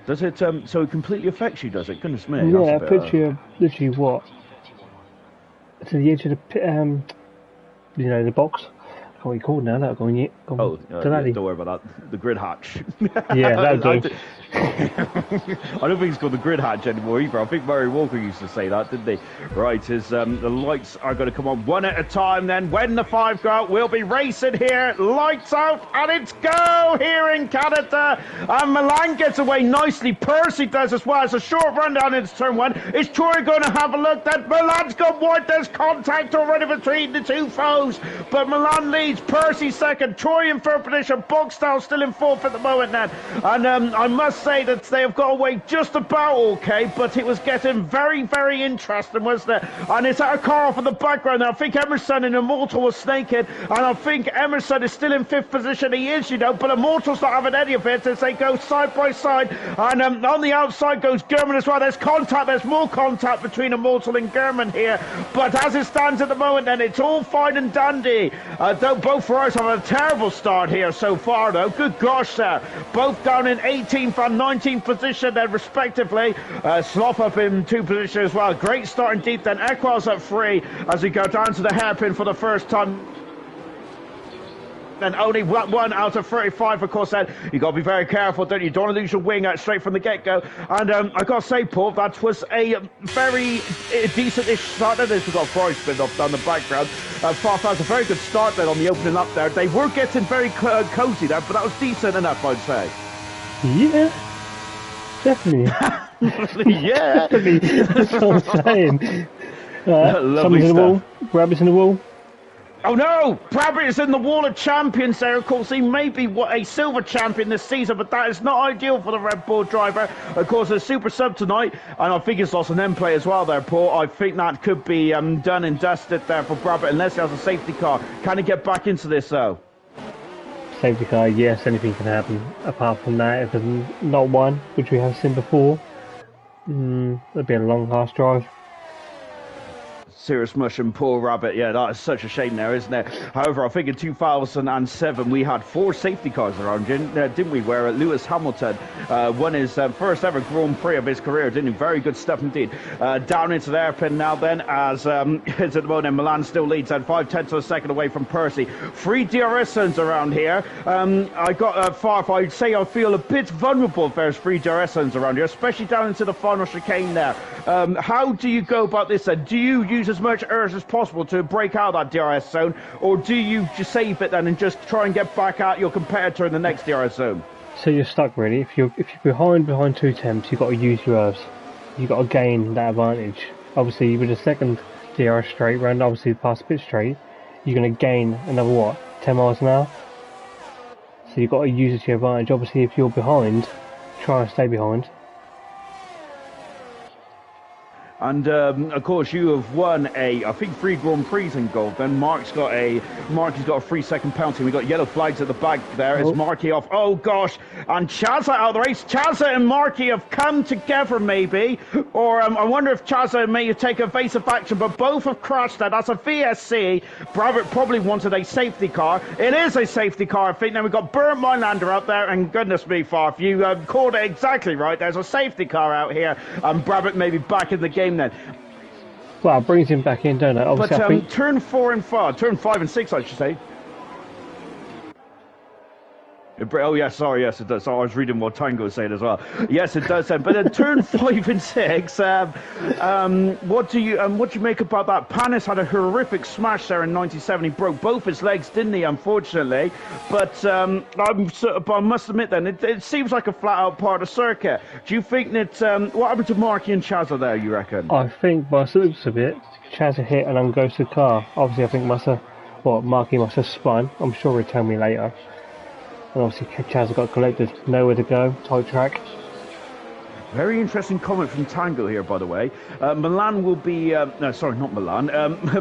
Does it? So it completely affects you, does it? Goodness me. Yeah, it puts you literally what to the edge of the the box. What are you called now? That'll go in it. Don't worry about that. The grid hatch. Yeah, that'll do. I don't think it's called the grid hatch anymore either. I think Murray Walker used to say that, didn't they? Right, the lights are going to come on one at a time then. When the 5 go out, we'll be racing here. Lights out, and it's go here in Canada. And Milan gets away nicely. Percy does as well. It's a short run down into turn 1. Is Troy going to have a look? That Milan's got wide. There's contact already between the two foes. But Milan leads. Percy second. Troy in third position. Boxtel still in fourth at the moment then. And I must say that they have got away just about okay, but it was getting very, very interesting, wasn't it? And it's our car off in the background. I think Emerson and Immortal was snaking, and I think Emerson is still in 5th position. He is, you know, but Immortal's not having any of it as they go side by side. And on the outside goes German as well. There's contact. There's more contact between Immortal and German here. But as it stands at the moment, then it's all fine and dandy. Though both Ferraris have a terrible start here so far, though. Good gosh, there. Both down in 18th and 19th position, then respectively. Sloth up in 2 positions as well. Great start indeed. Then Equals at 3 as we go down to the hairpin for the first time. And only 1 out of 35, of course. Then you got to be very careful, don't you? Don't want to lose your wing out straight from the get-go. And I got to say, Paul, that was a very decent-ish start. Then we've got Freud spin off down the background. Farfar was a very good start then on the opening up there. They were getting very cosy there, but that was decent enough, I'd say. Yeah, definitely. Yeah, Definitely. That's what I'm saying. Lovely Someone's in the wall. Rabbit's in the wall. Oh no! Brabbit is in the wall of champions there. Of course, he may be a silver champion this season, but that is not ideal for the Red Bull driver. Of course, a super sub tonight, and I think he's lost an end play as well there, Paul. I think that could be done and dusted there for Brabbit, unless he has a safety car. Can he get back into this, though? Safety car, yes, anything can happen. Apart from that, if there's not one, which we have seen before, it'll be a long, harsh drive. Serious mush and poor Rabbit. Yeah, that is such a shame there, isn't it? However, I think in 2007 we had 4 safety cars around, didn't we? Where Lewis Hamilton won his first ever Grand Prix of his career, didn't he? Very good stuff indeed. Down into the hairpin now then, as it's at the moment Milan still leads and 5/10 of a second away from Percy. 3 DRS zones around here. I got far. I'd say I feel a bit vulnerable if there's 3 DRS zones around here, especially down into the final chicane there. How do you go about this then? Do you use as much urge as possible to break out that DRS zone, or do you just save it then and just try and get back at your competitor in the next DRS zone? So you're stuck really. If you're behind 2 temps, you've got to use your herbs. You've got to gain that advantage. Obviously, with the second DRS straight round, obviously past pit straight, you're going to gain another 10 miles an hour. So you've got to use it to your advantage. Obviously, if you're behind, try and stay behind. And of course, you have won I think 3 Grand Prix in gold. Then Marky's got a 3-second penalty. We got yellow flags at the back there. It's Marky off. Oh gosh! And Chazza out of the race. Chazza and Marky have come together, maybe, or I wonder if Chazza may take evasive action, but both have crashed there. That's a VSC. Brabbit probably wanted a safety car. It is a safety car, I think. Now we've got Burnt Mylander out there, and goodness me, Farf, you called it exactly right. There's a safety car out here, and Brabbit may be back in the game then. Well, it brings him back in, don't it? Obviously, but I think... turn 4 and 5, turn 5 and 6, I should say. Oh yes, sorry, yes it does. So I was reading what Tango was saying as well. Yes, it does. But then turn 5 and 6. What do you make about that? Panis had a horrific smash there in '97. He broke both his legs, didn't he? Unfortunately, but I must admit, then it seems like a flat-out part of the circuit. Do you think that what happened to Marky and Chazza there? You reckon? I think by the looks of it, Chazza hit an unghosted car. Obviously, I think Marky must have spun. I'm sure he'll tell me later. And obviously Chaz got collected, nowhere to go, tight track. Very interesting comment from Tango here, by the way. Milan will be, no, sorry, not Milan.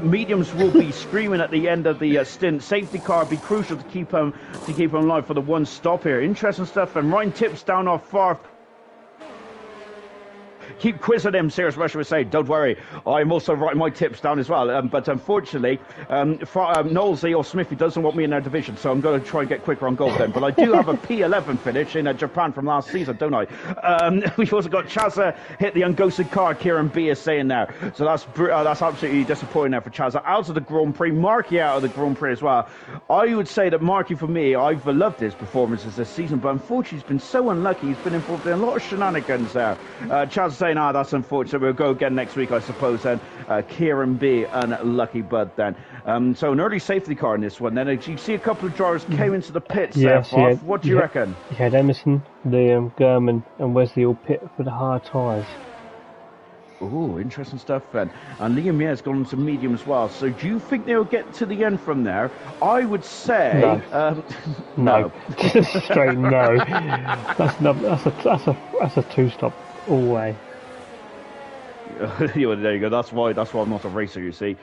Mediums will be screaming at the end of the stint. Safety car will be crucial to keep him alive for the one stop here. Interesting stuff. And Ryan Tips down off far. Keep quizzing him, Serious Russia would say. Don't worry, I'm also writing my tips down as well. But unfortunately, Knowlesy or Smithy doesn't want me in their division, so I'm going to try and get quicker on goal then. But I do have a P11 finish in Japan from last season, don't I? We've also got Chazza hit the unghosted car, Kieran B is saying there. So that's absolutely disappointing there for Chazza. Out of the Grand Prix, Marky out of the Grand Prix as well. I would say that Marky, for me, I've loved his performances this season, but unfortunately he's been so unlucky. He's been involved in a lot of shenanigans there. Chazza saying, that's unfortunate. We'll go again next week, I suppose, then. Kieran B, unlucky bud, then. So an early safety car in this one. Then you see a couple of drivers came into the pits there, Farf. What do you reckon? You had Emerson, Liam, German and Wesley all pit for the hard tyres. Oh, interesting stuff, then. And Liam has gone into medium as well. So do you think they'll get to the end from there? I would say... No. No. Straight no. That's a two-stop all way. There you go. That's why I'm not a racer. You see,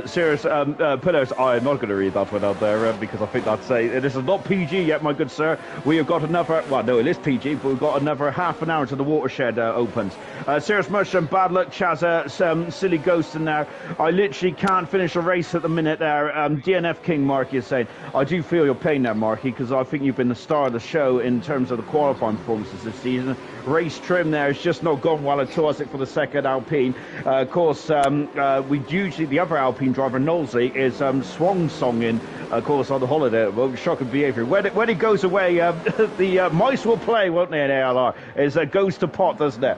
serious pillars. I'm not going to read that one out there because I think that's this is not PG yet, my good sir. We have got another. Well, no, it is PG, but we've got another half an hour to the watershed opens. Serious mushroom, bad luck, Chazza, some silly ghost in there. I literally can't finish a race at the minute. There, DNF King Marky is saying, I do feel your pain there, Marky, because I think you've been the star of the show in terms of the qualifying performances this season. Race trim there has just not gone well at all, as it for the second Alpine. Of course, we usually, the other Alpine driver, Knowlesy, is swan songing, of course, on the holiday. Well, shocking behaviour. When it goes away, the mice will play, won't they, in ALR? It goes to pot, doesn't it?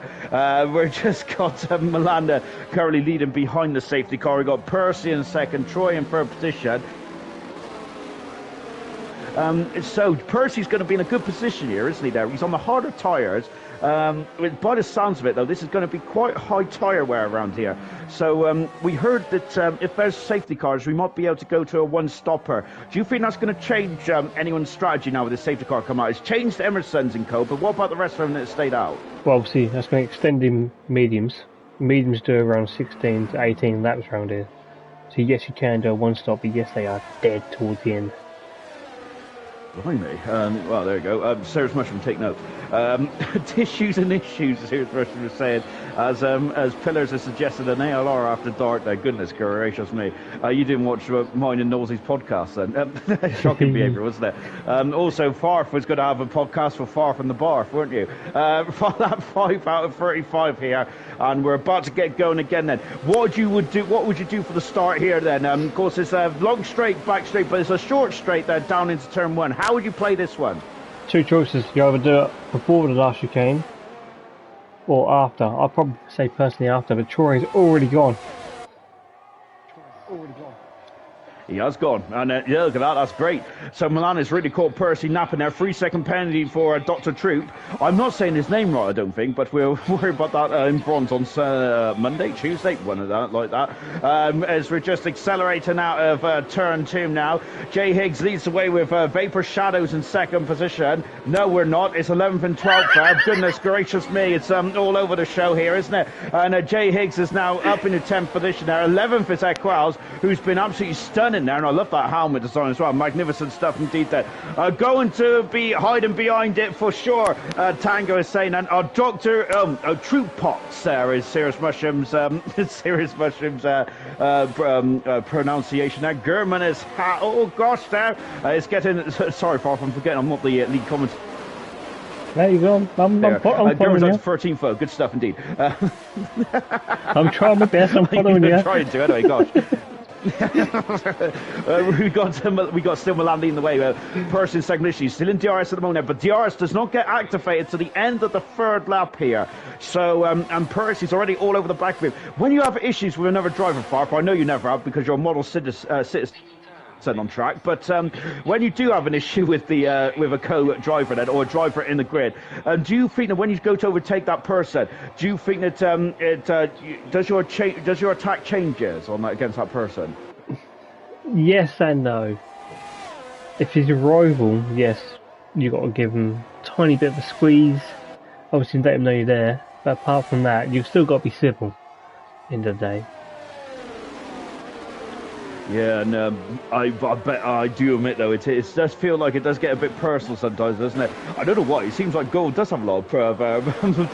We've just got Melanda currently leading behind the safety car. We've got Percy in second, Troy in third position. So Percy's going to be in a good position here, isn't he, there? He's on the harder tyres. By the sounds of it, though, this is going to be quite high tyre wear around here. So we heard that if there's safety cars, we might be able to go to a one-stopper. Do you think that's going to change anyone's strategy now with the safety car come out? It's changed Emerson's in code, but what about the rest of them that stayed out? Well, obviously, that's going to extend in mediums. Mediums do around 16 to 18 laps around here. So yes, you can do a one-stop, but yes, they are dead towards the end. Blimey. Well, there you go. Serious Mushroom, take note. Tissues and issues, Serious Mushroom was saying, as Pillars has suggested an ALR after dark. Goodness gracious me. You didn't watch mine and Knowlesy's podcast then. Shocking behaviour, wasn't it? Also, Farf was going to have a podcast for Farf and the Barf, weren't you? That 5 out of 35 here, and we're about to get going again then. What would you do for the start here then? Of course, it's a long straight, back straight, but it's a short straight there down into turn one. How would you play this one? Two choices. You either do it before the last chicane or after. I'll probably say personally after, but Troy's already gone. He has gone, and yeah, look at that, that's great. So Milan has really caught Percy napping there. 3-second penalty for Dr. Troop. I'm not saying his name right, I don't think, but we'll worry about that in bronze on Monday, Tuesday, one of that, like that. As we're just accelerating out of turn 2 now. Jay Higgs leads the way with Vapor Shadows in second position. No, we're not. It's 11th and 12th there. Goodness gracious me, it's all over the show here, isn't it? And Jay Higgs is now up in the 10th position there. 11th is Equals, who's been absolutely stunning there, and I love that helmet design as well. Magnificent stuff indeed there. Going to be hiding behind it for sure, Tango is saying, and our Dr. Troop Pots there is Serious Mushrooms, Serious Mushrooms pronunciation there. German is, oh gosh there, it's getting, sorry Farf, I'm forgetting I'm not the lead comment. There you go. I'm following you. 13th vote. Good stuff indeed. I'm trying my best. I'm following you. I'm trying to anyway. Gosh. we got still Melandi in the way. Person second issue still in DRS at the moment, but DRS does not get activated to the end of the third lap here. So and Percy's already all over the back of him. When you have issues with another driver, Farf, I know you never have because you're a model citizen on track, but when you do have an issue with the with a co-driver then, or a driver in the grid, do you think that when you go to overtake that person, do you think that does your attack changes on that against that person? Yes and no. If he's a rival, yes, you got to give him a tiny bit of a squeeze. Obviously, let him know you're there. But apart from that, you've still got to be civil. End of the day. Yeah, and I bet I do admit though it does feel like it does get a bit personal sometimes, doesn't it? I don't know why. It seems like Gold does have a lot of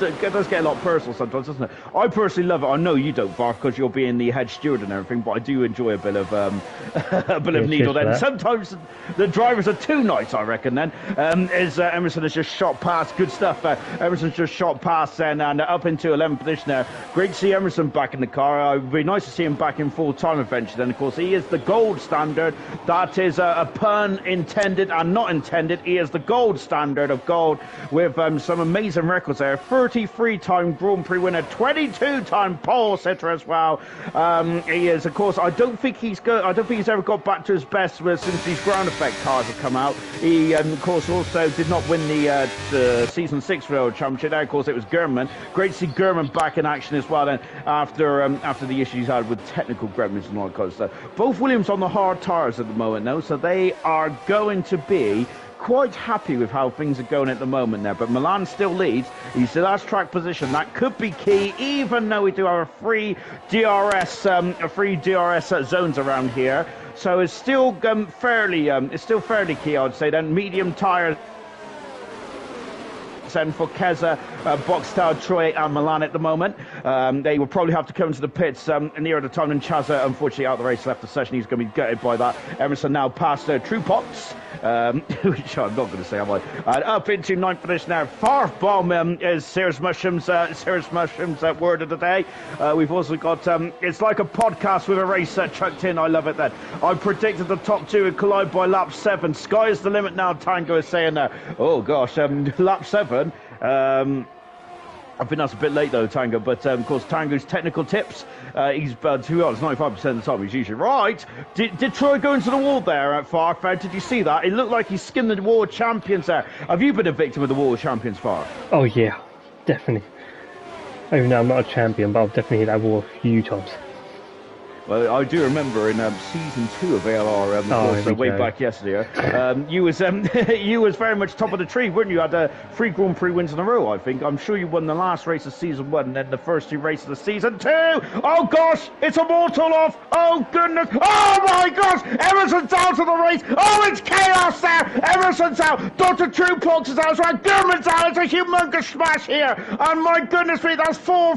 it does get a lot personal sometimes, doesn't it? I personally love it. I know you don't, Vark, because you're being the head steward and everything, but I do enjoy a bit of a bit of needle. Then sometimes the drivers are too nice, I reckon. Then as Emerson has just shot past, good stuff. Emerson's just shot past then and up into 11th position there. Great to see Emerson back in the car. It'd be nice to see him back in full time eventually. Then of course he is the gold standard. That is a pun intended and not intended. He is the gold standard of gold with some amazing records there. 33-time Grand Prix winner, 22-time pole sitter as well. He is, of course, I don't think he's ever got back to his best since these ground effect cars have come out. He, of course, also did not win the Season 6 World Championship. There, of course, it was German. Great to see German back in action as well then after the issues he's had with technical gremlins and all that kind of stuff. Both Williams on the hard tyres at the moment now, so they are going to be quite happy with how things are going at the moment there. But Milan still leads. He still has track position. That could be key, even though we do have a free DRS zones around here. So it's still fairly key, I'd say. Then medium tyres. And for Keza, Boxtel, Troy and Milan at the moment. They will probably have to come to the pits nearer the time than Chaza, unfortunately, out of the race, left the session. He's going to be gutted by that. Emerson now past Trupox, which I'm not going to say, am I? And up into ninth position now. Far bomb is Serious Mushrooms' word of the day. We've also got, it's like a podcast with a race chucked in. I love it then. I predicted the top two would collide by lap 7. Sky is the limit now, Tango is saying there. Oh gosh, lap 7. I think that's a bit late though, Tango, but of course Tango's technical tips, he's, to be honest, 95% of the time he's usually right. Did Troy go into the wall there at Farfair? Did you see that? It looked like he skimmed the World Champions there. Have you been a victim of the World Champions, Far? Oh yeah, definitely. Even though I'm not a champion, but I've definitely hit that wall a few times. Well, I do remember in season 2 of ALR, way back yesterday, you was very much top of the tree, weren't you? You had 3 Grand Prix wins in a row, I think. I'm sure you won the last race of season 1 and then the first 2 races of season 2. Oh gosh, it's a mortal off. Oh goodness. Oh my gosh, Emerson's out of the race. Oh, it's chaos there. Emerson's out. Dr. Truepox is out as well. German's out. It's a humongous smash here. And my goodness me, that's 4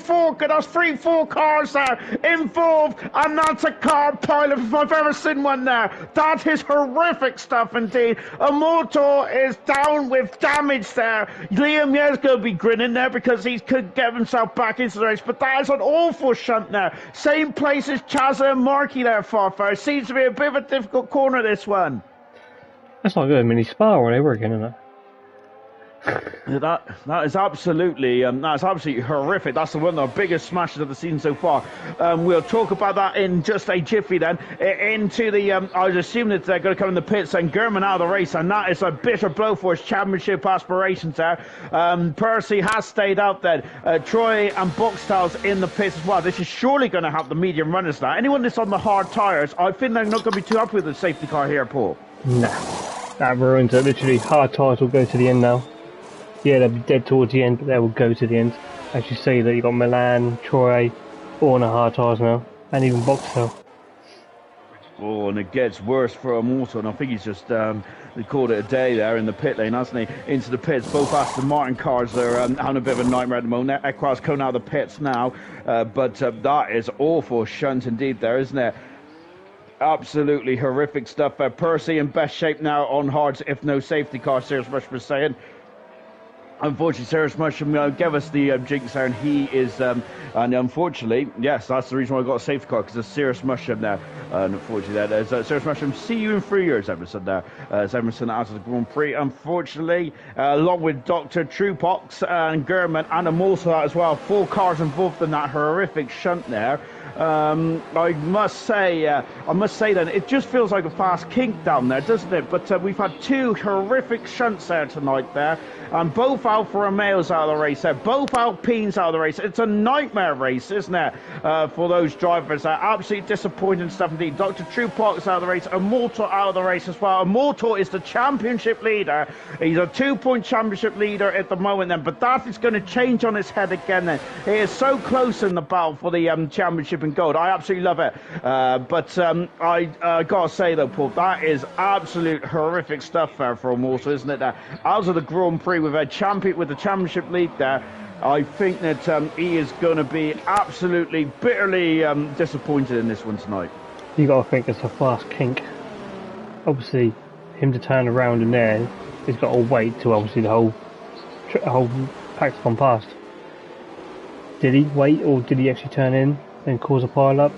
cars there involved. And that's a car pilot if I've ever seen one there. That is horrific stuff indeed. Amoto is down with damage there. Liam Ye's going to be grinning there because he could get himself back into the race. But that is an awful shunt there. Same place as Chaza and Markey there, Farfar. Seems to be a bit of a difficult corner, this one. That's not good. I mean, he's spa all over again, isn't it? That is absolutely horrific. That's one of the biggest smashes of the season so far. We'll talk about that in just a jiffy then. Into the I was assuming that they're going to come in the pits and German out of the race, and that is a bitter blow for his championship aspirations there. Percy has stayed out then. Troy and Boxtel's in the pits as well. This is surely going to help the medium runners now. Anyone that's on the hard tyres, I think they're not going to be too happy with the safety car here, Paul. Nah, that ruins it. Literally, hard tyres will go to the end now. Yeah, they'll be dead towards the end, but they will go to the end. As you see, that you've got Milan, Troy, all on the hard tyres now, and even Boxtel. Oh, and it gets worse for Immortal, and I think he's just they called it a day there in the pit lane, hasn't he? Into the pits. Both Aston Martin cars are having a bit of a nightmare at the moment. Equar's coming out of the pits now, but that is awful shunt indeed there, isn't it? Absolutely horrific stuff. Percy in best shape now on hards, if no safety car, Serious Mushroom was saying. Unfortunately, Serious Mushroom gave us the jinx there, and he is, and unfortunately, yes, that's the reason why I got a safety car, because there's Serious Mushroom there. And unfortunately, there's Serious Mushroom. See you in 3 years, Emerson there. Emerson out of the Grand Prix, unfortunately, along with Dr. Truepox and German and Immortal as well. 4 cars involved in that horrific shunt there. I must say that it just feels like a fast kink down there, doesn't it? But we've had 2 horrific shunts there tonight there, and both Alfa Romeos out of the race there, both Alpines out of the race. It's a nightmare race, isn't it, for those drivers? Absolutely disappointing stuff indeed. Dr. Truepox out of the race, Immortal out of the race as well. Immortal is the championship leader. He's a 2-point championship leader at the moment then, but that is going to change on his head again then. He is so close in the battle for the championship in gold. I absolutely love it. But I gotta say though, Paul, that is absolute horrific stuff there for Immortal, isn't it? Out of the Grand Prix with the championship lead there, I think that he is going to be absolutely bitterly disappointed in this one tonight. You got to think it's a fast kink. Obviously, him to turn around in there, he's got to wait till obviously the whole pack's gone past. Did he wait, or did he actually turn in and cause a pile up?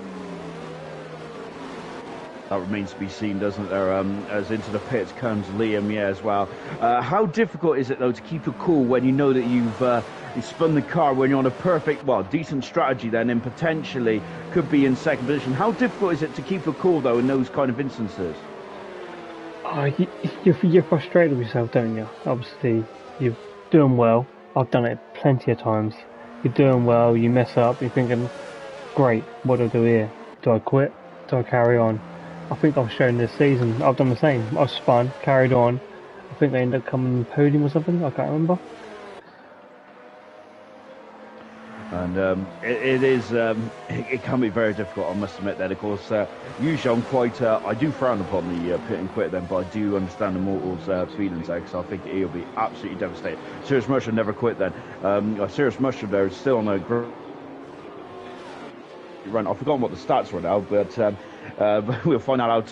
That remains to be seen, doesn't there? As into the pits comes Liam, yeah, as well. How difficult is it, though, to keep your cool when you know that you've spun the car when you're on a perfect, well, decent strategy then, and potentially could be in second position? How difficult is it to keep your cool, though, in those kind of instances? You're frustrated with yourself, don't you? Obviously, you're doing well. I've done it plenty of times. You're doing well, you mess up, you're thinking, great, what do I do here? Do I quit? Do I carry on? I think I've shown this season, I've done the same. I've spun, carried on. I think I ended up coming podium or something, I can't remember. And it can be very difficult, I must admit that. Of course, usually I'm quite, I do frown upon the pit and quit then, but I do understand the mortal's feelings there, because I think he'll be absolutely devastated. Serious Mushroom never quit then. Serious Mushroom there is still on a run. I've forgotten what the stats were now, but we'll find that out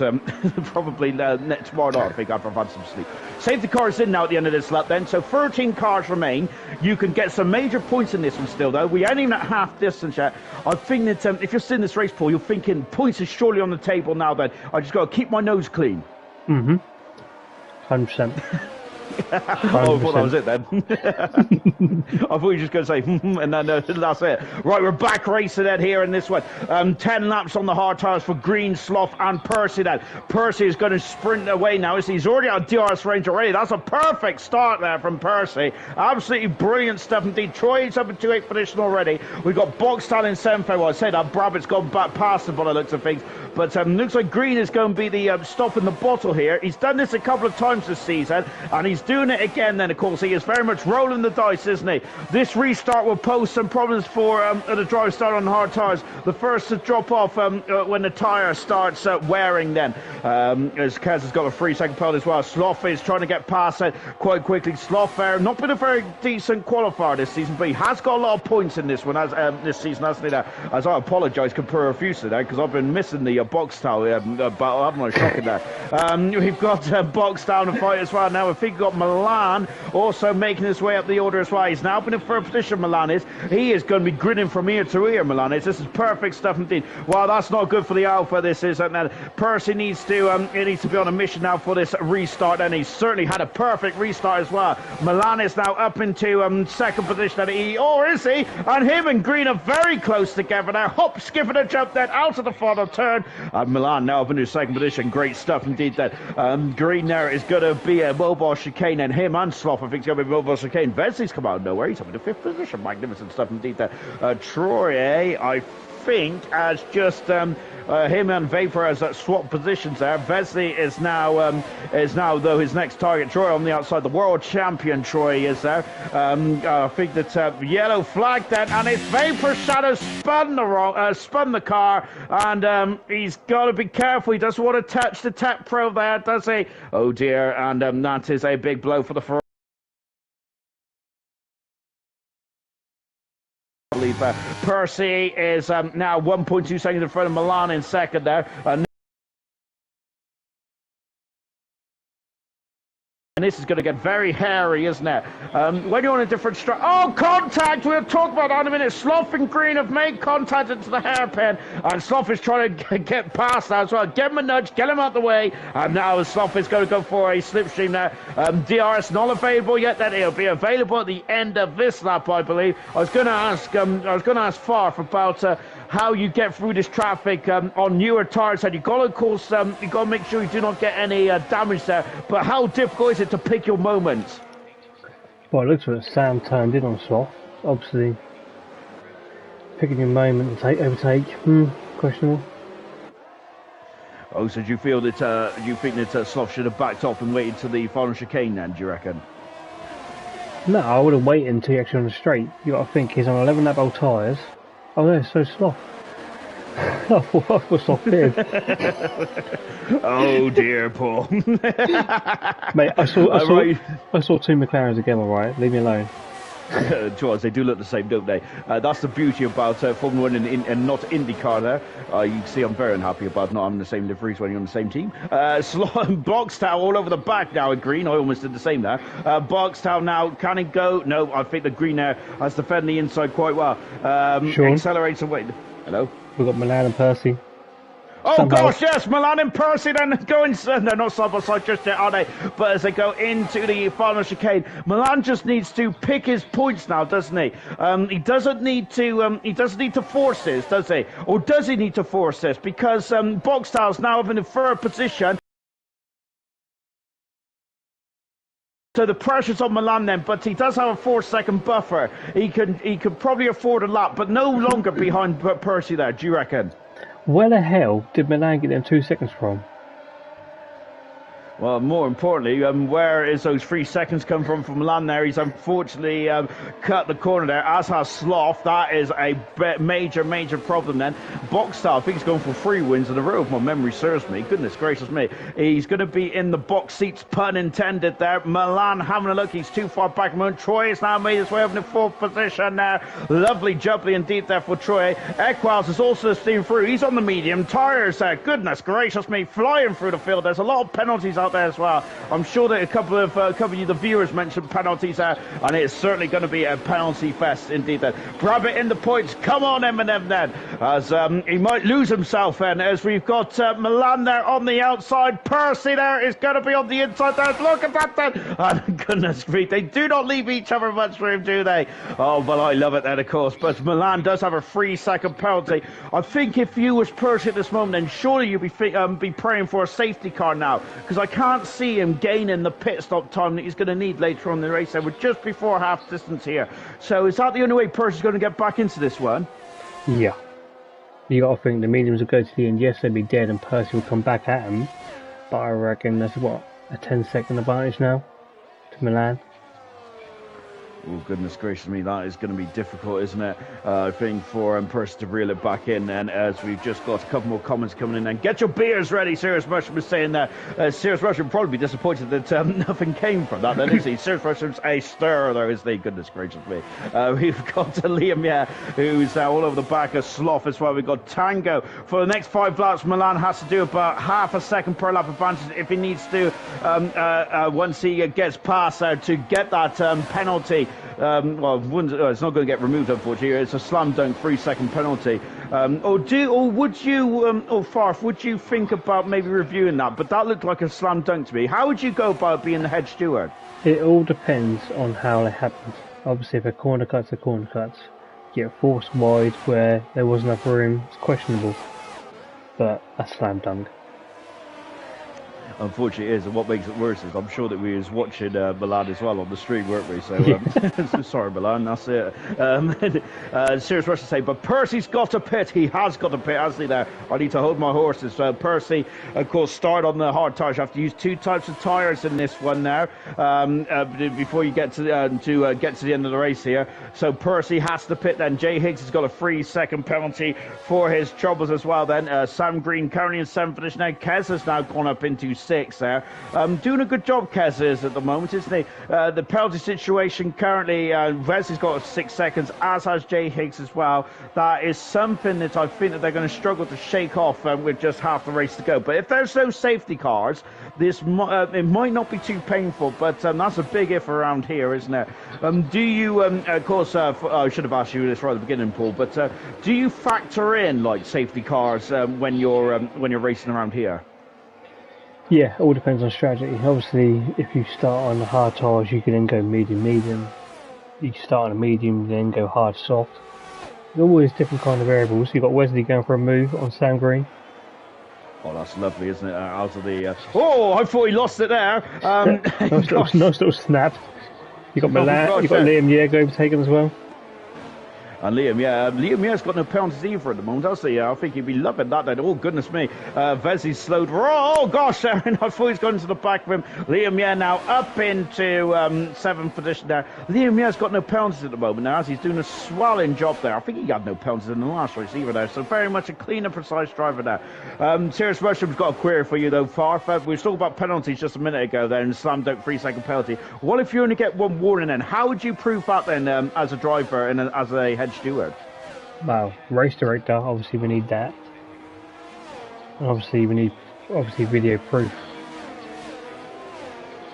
probably tomorrow night, I think, after I've had some sleep. Safety cars in now at the end of this lap then, so 13 cars remain. You can get some major points in this one still, though. We ain't even at half distance yet. I think that if you're still in this race, Paul, you're thinking points is surely on the table now then. I just got to keep my nose clean. 100%. Oh, I thought that was it then. I thought you were just going to say, and then that's it. Right, we're back racing then here in this one. 10 laps on the hard tires for Green, Sloth and Percy then. Percy is going to sprint away now. He's already on DRS range already. That's a perfect start there from Percy. Absolutely brilliant stuff indeed. Troy's up in 2-8 position already. We've got Boxtal in 7th. Well, I said that Brabant's gone back past him by the looks of things. But looks like Green is going to be the stop in the bottle here. He's done this a couple of times this season, and he's doing it again then, of course. He is very much rolling the dice, isn't he? This restart will pose some problems for the drive start on hard tyres. The first to drop off when the tyre starts wearing then. As Kaz has got a 3-second penalty as well. Sloth is trying to get past it quite quickly. Sloth there, not been a very decent qualifier this season, but he has got a lot of points in this one this season, hasn't he? As I apologise profusely there, because I've been missing the box tower battle, haven't I? Shocking there. We've got box down to fight as well now. I think we've got Milan also making his way up the order as well. He's now been in third position, Milan is. He is going to be grinning from ear to ear, Milan is. This is perfect stuff indeed. Well, that's not good for the Alpha, this is. Percy needs to be on a mission now for this restart, and he's certainly had a perfect restart as well. Milan is now up into second position or is he? And him and Green are very close together now. Hop, skip and a jump then out of the final turn. Milan now up into second position. Great stuff indeed then. Green there is going to be a mobile chicane, and him and Sloth, I think, is going to be a mobile chicane. Vesley's come out of nowhere. He's up into fifth position. Magnificent stuff indeed there. Troy, I think, as just him and Vapor as swap positions there. Vesley is now though his next target. Troy on the outside, the world champion Troy is there. I think that yellow flag then, and it's Vapor Shadow spun the car, and he's got to be careful. He doesn't want to touch the Tech Pro there, does he? Oh dear, and that is a big blow for the Ferrari. Percy is now 1.2 seconds in front of Milan in second there. And this is going to get very hairy, isn't it? When you're on a different contact! We'll talk about that in a minute. Sloth and Green have made contact into the hairpin, and Sloth is trying to get past that as well. Get him a nudge, get him out the way, and now Sloth is going to go for a slipstream there. DRS not available yet, then it'll be available at the end of this lap, I believe. I was going to ask Farf about how you get through this traffic on newer tires, and you've got to, of course, you've got to make sure you do not get any damage there. But how difficult is it to pick your moments? Well, it looks like Sam turned in on Sloth. Obviously, picking your moment and overtake, questionable. Oh, so do you feel that you think that Sloth should have backed off and waited to the final chicane then, do you reckon? No, I would have waited until you're actually on the straight. You got to think he's on 11 lap old tyres. Oh no, so Sloth. I thought Sloth did. Oh dear, Paul. Mate, I saw two McLarens again, alright? Leave me alone. George, they do look the same, don't they? That's the beauty about Formula 1 and not IndyCar there. You can see I'm very unhappy about not having the same liveries when you're on the same team. Boxtown all over the back now in Green. I almost did the same there. Boxtown now, can it go? No, I think the Green there has defended the inside quite well. Accelerates away. Hello? We've got Milan and Percy. Oh somehow. gosh, yes, Milan and Percy then going, they're not side by side just yet, are they? But as they go into the final chicane, Milan just needs to pick his points now, doesn't he? He doesn't need to force this, does he? Or does he need to force this? Because Boxtal's now in the third position. So the pressure's on Milan then, but he does have a 4-second buffer. He could probably afford a lap, but no longer behind Percy there, do you reckon? Where the hell did Milan get them 2 seconds from? Well, more importantly, where is those 3 seconds come from Milan there? He's unfortunately cut the corner there, as has Sloth. That is a major problem then. Boxstar, I think he's going for 3 wins in a row, if my memory serves me. Goodness gracious me. He's going to be in the box seats, pun intended there. Milan having a look. He's too far back. Troy has now made his way up in the 4th position there. Lovely jubbly indeed there for Troy. Equals is also steamed through. He's on the medium tires there. Goodness gracious me, flying through the field. There's a lot of penalties out there as well. I'm sure that a couple of the viewers mentioned penalties there, and it's certainly going to be a penalty fest indeed then. Brabant in the points. Come on, Eminem then, as he might lose himself then, as we've got Milan there on the outside. Percy there is going to be on the inside there. Look at that then. And goodness grief, they do not leave each other much room, do they? Oh, well, I love it then, of course. But Milan does have a 3-second penalty. I think if you was Percy at this moment, then surely you'd be praying for a safety car now, because I can't see him gaining the pit stop time that he's going to need later on in the race. We're just before half distance here. So is that the only way Percy's going to get back into this one? Yeah. You got to think the mediums will go to the end. Yes, they'll be dead and Percy will come back at him. But I reckon there's, what, a 10-second advantage now to Milan. Oh, goodness gracious me, that is going to be difficult, isn't it? I think for Percy to reel it back in. And as we've just got a couple more comments coming in, and get your beers ready, Serious Russian was saying that. Serious Russian would probably be disappointed that nothing came from that, then, is he? Serious Russian's a stir, though, is he? Goodness gracious me. We've got Liam, yeah, who's all over the back of Sloth as well. We've got Tango. For the next 5 laps, Milan has to do about half a second per lap advantage if he needs to, once he gets past to get that penalty. Well, it's not going to get removed, unfortunately. It's a slam dunk 3-second penalty. Farf, would you think about maybe reviewing that? But that looked like a slam dunk to me. How would you go about being the head steward? It all depends on how it happens. Obviously, if a corner cut's a corner cut, get forced wide where there wasn't enough room, it's questionable. But a slam dunk. Unfortunately, it is, and what makes it worse is I'm sure that we was watching Milan as well on the stream, weren't we? So, sorry, Milan, that's it. Serious Russian say, but Percy's got a pit. He has got a pit, hasn't he? There, I need to hold my horses. So Percy, of course, started on the hard tyres. You have to use 2 types of tyres in this one now before you get to get to the end of the race here. So Percy has to pit. Then Jay Higgs has got a 3-second penalty for his troubles as well. Then Sam Green currently in 7th position. Now Kez has now gone up into 6 there. Doing a good job, Kez is at the moment, isn't he? The penalty situation currently, Vez has got 6 seconds, as has Jay Higgs as well. That is something that I think that they're going to struggle to shake off with just half the race to go. But if there's no safety cars, this it might not be too painful, but that's a big if around here, isn't it? Do you, of course, I should have asked you this right at the beginning, Paul, but do you factor in like safety cars when you're racing around here? Yeah, it all depends on strategy. Obviously, if you start on the hard tyres, you can then go medium. You start on a medium, then go hard soft. There's always different kind of variables. You've got Wesley going for a move on Sam Green. Oh, that's lovely, isn't it? Out of the... Oh, I thought he lost it there. Nice little snap. You got Milan, you got Liam Yeager overtaken as well. And Liam's got no penalties either at the moment, does he? I think he'd be loving that then. Oh, goodness me. Vesi's slowed. Oh, gosh, Aaron, I thought he's gone to the back of him. Liam now up into 7th position there. Liam's got no penalties at the moment now, as he's doing a swelling job there. I think he had no penalties in the last race either there. So very much a clean and precise driver there. Serious Russian's got a query for you, though, Farf. We were talking about penalties just a minute ago there, and slam dunk 3-second penalty. What if you only get 1 warning then? How would you prove that then as a driver and as a head steward? Well, race director, obviously we need that. And obviously we need video proof.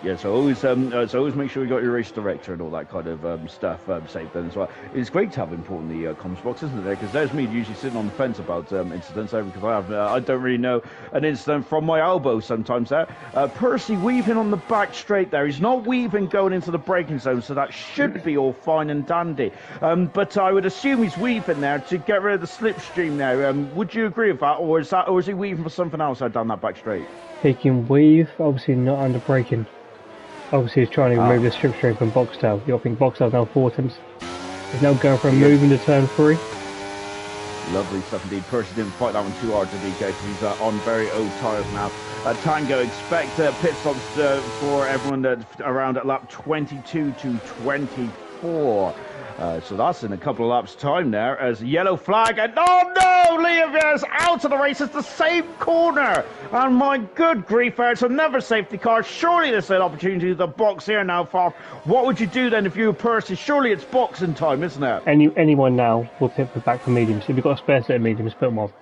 Yeah, so always make sure you got your race director and all that kind of stuff saved then as well. It's great to have important the comms box, isn't it? Because there's me usually sitting on the fence about incidents because I don't really know an incident from my elbow sometimes there. Percy weaving on the back straight there. He's not weaving going into the braking zone, so that should be all fine and dandy. But I would assume he's weaving there to get rid of the slipstream now. Would you agree with that, or is he weaving for something else out down that back straight? He can weave, obviously not under braking. Obviously, he's trying to remove the slipstream from Boxtail. I think Boxtail's now 4 attempts. He's now going for a move into turn 3. Lovely stuff indeed. Percy didn't fight that one too hard, did he, because he's on very old tyres now. Tango, expect pit stops for everyone around at lap 22 to 24. So that's in a couple of laps' time there as yellow flag. And oh no, Liam is out of the race. It's the same corner. And my good grief, it's another safety car. Surely there's an opportunity to the box here now, Far. What would you do then if you were Percy? Surely it's boxing time, isn't it? Anyone now will pit for back for mediums. If you've got a spare set of mediums, put them on.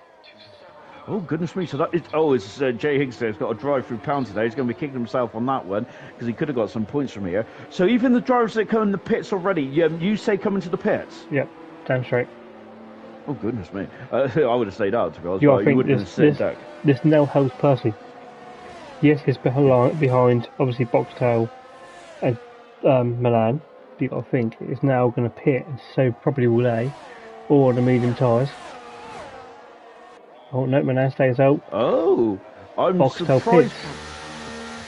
Oh, goodness me. So that is, it's Jay Higgs there. He's got a drive through pound today. He's going to be kicking himself on that one because he could have got some points from here. So even the drivers that come in the pits already, you say come into the pits? Yep, damn straight. Oh, goodness me. I would have stayed out, to be honest. You think this now helps Percy. Yes, he's behind obviously Boxtail and Milan. But you've got to think it's now going to pit, and so probably will they, or the medium tyres. Oh no, Milan stays out. Oh, I'm Boxtail surprised. pits.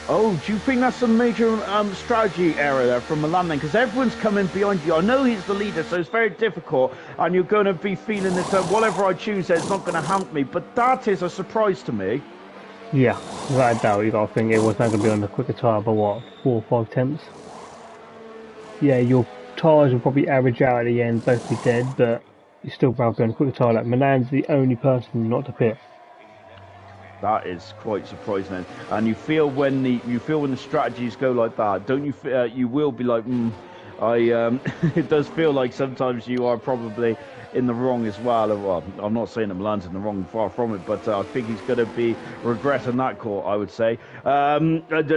Oh, do you think that's a major strategy error there from Milan then? Because everyone's coming behind you. I know he's the leader, so it's very difficult, and you're going to be feeling that whatever I choose is not going to help me. But that is a surprise to me. Yeah, without a doubt, you got to think it was not going to be on the quicker tyre by what, 4 or 5 attempts. Yeah, your tyres will probably average out at the end, both be dead, but you're still probably on the quicker tyre. Like Milan's the only person not to pit. That is quite surprising, and you feel when the strategies go like that, don't you? You will be like, it does feel like sometimes you are probably in the wrong as well. Well, I'm not saying that Milan's in the wrong, far from it, but I think he's going to be regretting that call, I would say.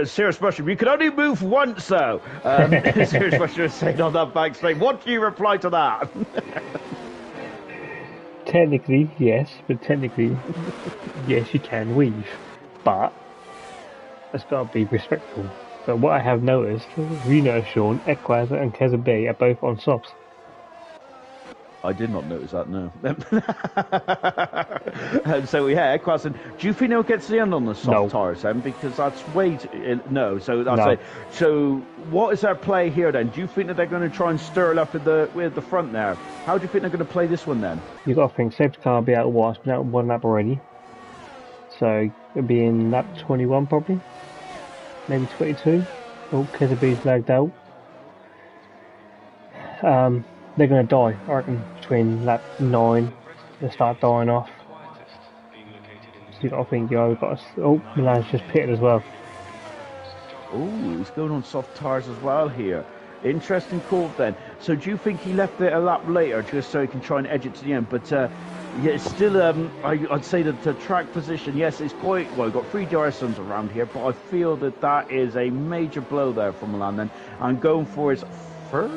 Serious Mushroom, you can only move once, though. Serious Mushroom is saying on that back straight. What do you reply to that? Technically, yes, but technically, yes, you can weave, but it's got to be respectful. But what I have noticed, you know, Sean, Equaz and Keza B are both on softs. I did not notice that, no. So yeah, Equaz, do you think they'll get to the end on the soft tyres then? Because that's way no. So that's no. So what is their play here then? Do you think that they're going to try and stir it up with the front there? How do you think they're going to play this one then? You've got to think safety car will be out of what? It's been out one lap already. So it'll be in lap 21 probably, maybe 22. Oh, Keza B's lagged out. They're going to die, I reckon, between lap 9, they start dying off. So you've got to think, oh, Milan's just pitted as well. Oh, he's going on soft tyres as well here. Interesting call then. So do you think he left it a lap later just so he can try and edge it to the end? But yeah, it's still, I'd say that the track position, yes, it's quite, well, we've got 3 DRS zones around here, but I feel that is a major blow there from Milan then. And going for his third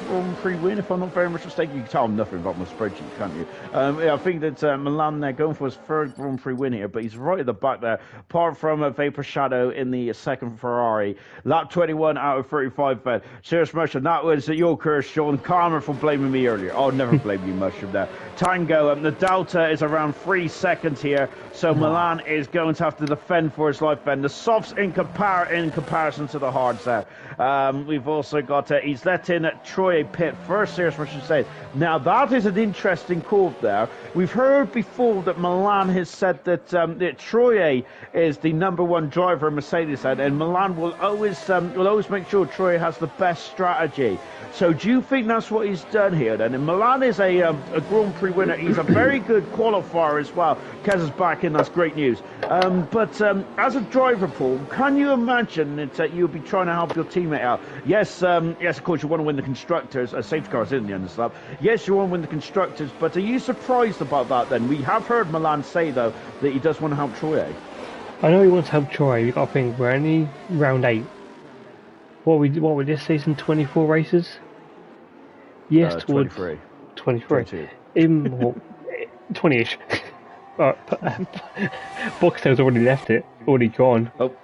Grand Prix win, if I'm not very much mistaken. You can tell I'm nothing about my spreadsheet, can't you? Yeah, I think that Milan there going for his third Grand Prix win here, but he's right at the back there, apart from a Vapor Shadow in the second Ferrari. Lap 21 out of 35 then. Serious Mushroom, that was your curse, Sean. Karma for blaming me earlier. I'll never blame you, Mushroom, there. Tango, the Delta is around 3 seconds here, so Milan is going to have to defend for his life then. The softs in comparison to the hards there. We've also got, he's let in Troy pit first, Serious Mushroom say. Now that is an interesting call there. We've heard before that Milan has said that, that Troy is the #1 driver in Mercedes head, and Milan will always make sure Troy has the best strategy. So do you think that's what he's done here then? And Milan is a Grand Prix winner. He's a very good qualifier as well. Kez is back in, that's great news. But as a driver, Paul, can you imagine that you'll be trying to help your teammate out? Yes, yes, of course, you want to win the Constructors. Safety cars in the end of the lap. Yes, you want to win the Constructors, but are you surprised about that then? We have heard Milan say, though, that he does want to help Troy. I know he wants to help Troy. You've got to think, we're only round 8. What we this season? 24 races. Yes, towards 23. 23. 22. In well, 20ish. Boxtail's already left it. Already gone. Oh.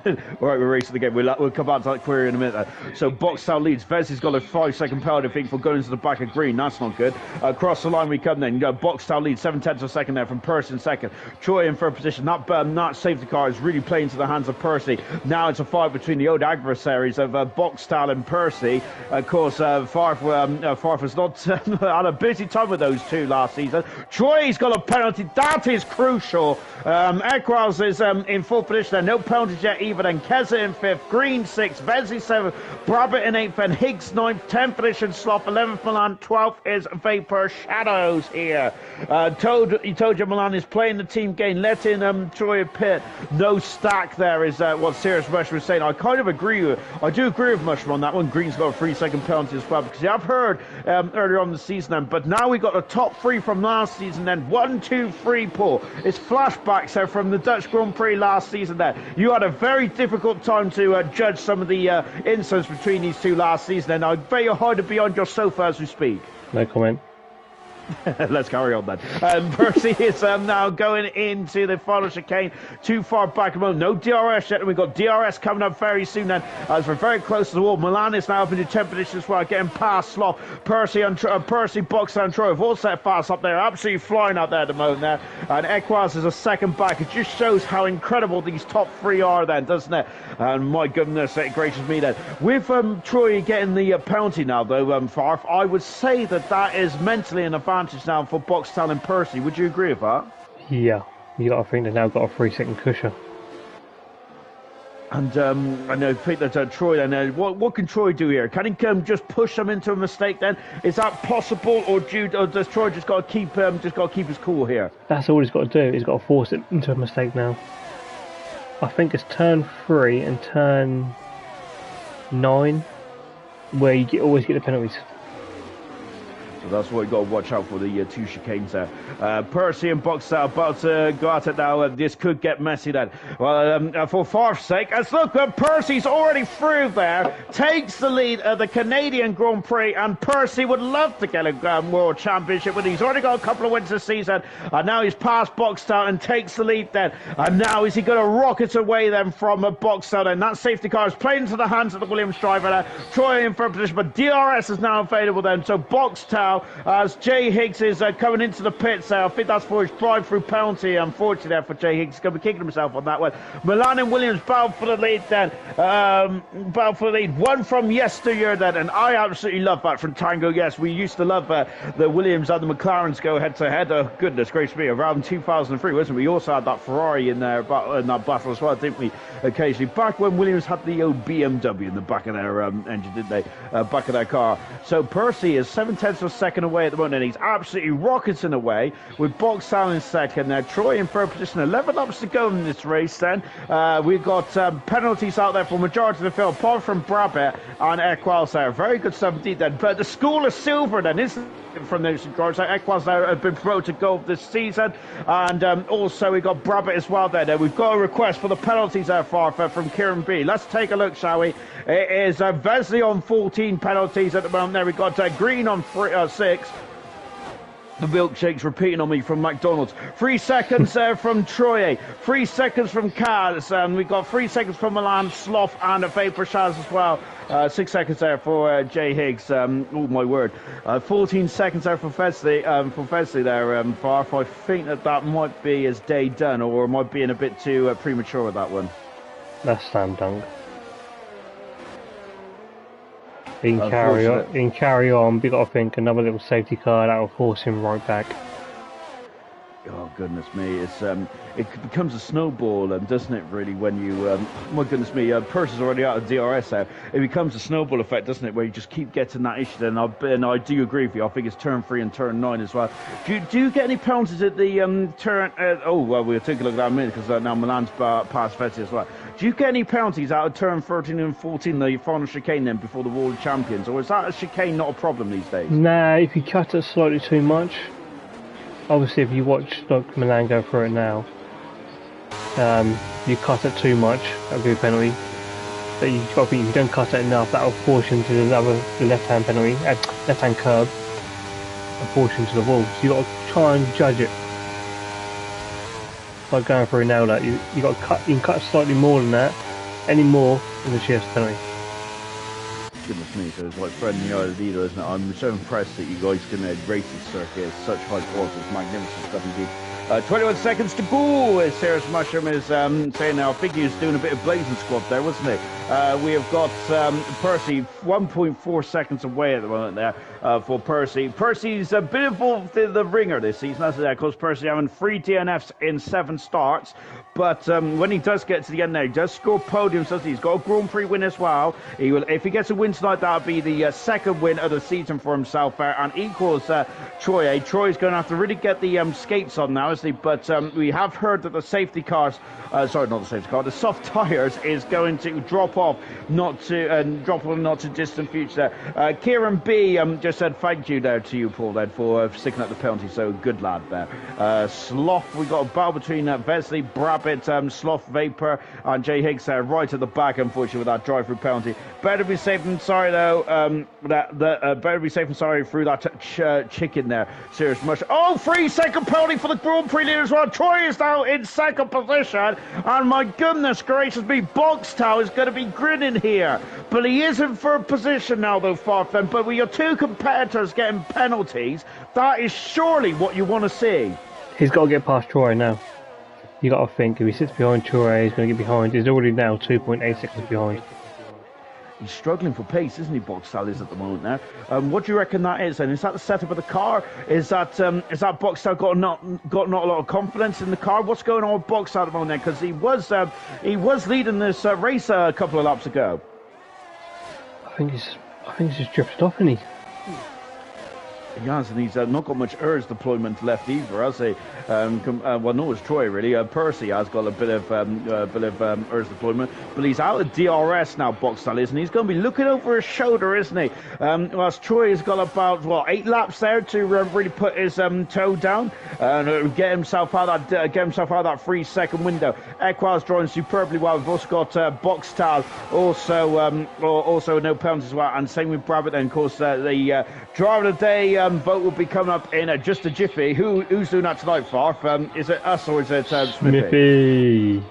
All right, we're racing the game. We'll come back to that query in a minute. So Boxtel leads. Vesi's got a 5-second penalty, I think, for going into the back of green. That's not good. Across the line we come then. Boxtel leads 7/10 of a second there from Percy in second. Troy in third position. That safety car is really playing to the hands of Percy. Now it's a fight between the old adversaries of Boxtel and Percy. Of course, Farf has not had a busy time with those two last season. Troy's got a penalty. That is crucial. Equals is in full position there. No penalties yet. Even and Keza in 5th, Green 6th, Vesi 7th, Brabbit in 8th, and Higgs 9th, 10th position Sloth, 11th Milan, 12th is Vapor Shadows here. He told you Milan is playing the team game, let in Troy pit. No stack there is what Serious Mushroom was saying. I kind of agree with Mushroom on that one. Green's got a 3-second penalty as well, because I've heard earlier on in the season then, but now we got the top 3 from last season then. 1, 2, 3, Paul. It's flashbacks there from the Dutch Grand Prix last season there. You had a very difficult time to judge some of the incidents between these two last season, and I bet you're hiding behind your sofa as we speak. No comment. Let's carry on then. Percy is now going into the final chicane. Too far back at the moment. No DRS yet, and we've got DRS coming up very soon then, as we're very close to the wall. Milan is now up into 10th position as well, getting past Sloth. Percy, Boxer and Troy have all set fast up there, absolutely flying out there at the moment there. And Equaz is a second back. It just shows how incredible these top 3 are then, doesn't it? And my goodness, it gracious me then. With Troy getting the penalty now though, Farf, I would say that is mentally an advantage now for Boxtel and Percy. Would you agree with that? Yeah, you got to think they've now got a 3-second cushion. And I think that Troy then, what can Troy do here? Can he just push them into a mistake then? Is that possible, or does Troy just got to keep his cool here? That's all he's got to do. He's got to force it into a mistake now. I think it's turn 3 and turn 9 where you always get the penalties. So that's what you've got to watch out for, the 2 chicanes there. Percy and Boxer about to go at it now. This could get messy then. Well, for Farf's sake, as look, Percy's already through there. Takes the lead at the Canadian Grand Prix, and Percy would love to get a World Championship, but he's already got a couple of wins this season. And now he's past Boxer and takes the lead then. And now is he going to rocket away then from Boxer then? That safety car is playing into the hands of the Williams driver there. Troy in third position, but DRS is now available then. So Boxer, as Jay Higgs is coming into the pits there. I think that's for his drive-through penalty, unfortunately, there for Jay Higgs. He's going to be kicking himself on that one. Milan and Williams battle for the lead then. Battle for the lead. One from yesteryear then, and I absolutely love that from Tango. Yes, we used to love the Williams and the McLarens go head-to-head. Oh, goodness gracious me, around 2003, wasn't we? We also had that Ferrari in there in that battle as well, didn't we? Occasionally. Back when Williams had the old BMW in the back of their engine, didn't they? Back of their car. So Percy is 7/10 of a second away at the moment, and he's absolutely rocketing away with Boxall in second there. Troy in third position. 11 laps to go in this race then. We've got penalties out there for majority of the field, apart from Brabbit and Equals there. Very good stuff indeed then. But the School of Silver then isn't from those cars. So Equals there have been promoted to gold this season, and also we got Brabbit as well there. We've got a request for the penalties there, Farfa, from Kieran B. Let's take a look, shall we? It is Vesley on 14 penalties at the moment there. We've got Green on 6. The milkshake's repeating on me from McDonald's. 3 seconds there from Troy. 3 seconds from Kaz. And we've got 3 seconds from Milan, Sloth, and a Vapor Shaz as well. 6 seconds there for Jay Higgs. Oh my word. 14 seconds there for Fesley. There, Farf. I think that might be his day done, or am I being a bit too premature with that one? That's slam dunk. He can carry on, but you got to think another little safety car that will force him right back. Oh goodness me, it's it becomes a snowball, doesn't it? Really, when you my goodness me, Percy's already out of DRS there. It becomes a snowball effect, doesn't it? Where you just keep getting that issue. And I do agree with you. I think it's turn 3 and turn 9 as well. Do you get any penalties at the turn? Oh well, we'll take a look at that in a minute, because now Milan's past Fetty as well. Do you get any penalties out of turn 13 and 14, the final chicane then, before the World Champions, or is that a chicane not a problem these days? Nah, if you cut it slightly too much. Obviously, if you watch Milan go through it now, you cut it too much, that'll be a penalty. But you got to think if you don't cut it enough, that will force you into the left-hand penalty, left-hand curb, and force you into the wall. So you got to try and judge it by going through now. That you got to cut. You can cut slightly more than that. Any more than the sheer penalty. Goodness me, so it's like Fred and the Eye of the Leader, isn't it? I'm so impressed that you guys can race this circuit. It's such high quality, it's magnificent stuff indeed. 21 seconds to go, as Serious Mushroom is saying now. I think he was doing a bit of blazing squad there, wasn't he? We have got Percy 1.4 seconds away at the moment there for Percy. Percy's a bit involved in the ringer this season, that's it, because Percy having 3 DNFs in 7 starts. But when he does get to the end there, he does score podiums, doesn't he? He's got a Grand Prix win as well. He will, if he gets a win tonight, that'll be the second win of the season for himself there, and equals Troy. Troy's going to have to really get the skates on now, isn't he? But we have heard that the safety cars, sorry, not the safety car, the soft tyres is going to drop off, not to distant future. Kieran B just said thank you there to you, Paul, then for sticking up the penalty. So good lad there. Sloth, we got a battle between Vesley, Brabbit, Sloth, Vapor, and Jay Higgs right at the back, unfortunately, with that drive-through penalty. Better be safe than sorry though. Better be safe than sorry through that chicken there. Serious much. Oh, 3-second penalty for the Grand Prix leader as well. Troy is now in second position, and my goodness gracious me, Boxtel is going to be grinning here. But he is in third position now though, Farfen. But with your 2 competitors getting penalties, that is surely what you want to see. He's got to get past Troy now. You got to think if he sits behind Troy, he's going to get behind. He's already now 2.8 seconds behind. He's struggling for pace, isn't he, Boxtel is at the moment now. What do you reckon that is then? Is that the setup of the car? Is that Boxtel got not a lot of confidence in the car? What's going on with Boxtel at the moment then? Because he was leading this race a couple of laps ago. I think he's just drifted off, isn't he? He has, and he's not got much ERS deployment left either, has he? Well, no, it's Troy really. Percy has got a bit of ERS deployment, but he's out of DRS now. Boxtel is, and he's going to be looking over his shoulder, isn't he? Whilst Troy has got about 8 laps there to really put his toe down and get himself out of that 3-second window. Equaz drawing superbly well. We've also got Boxtel also no penalties as well, and same with Brabbit. Then, of course, the driver of the day vote will be coming up in just a jiffy. Who's doing that tonight, Farf? Is it us or is it Smithy?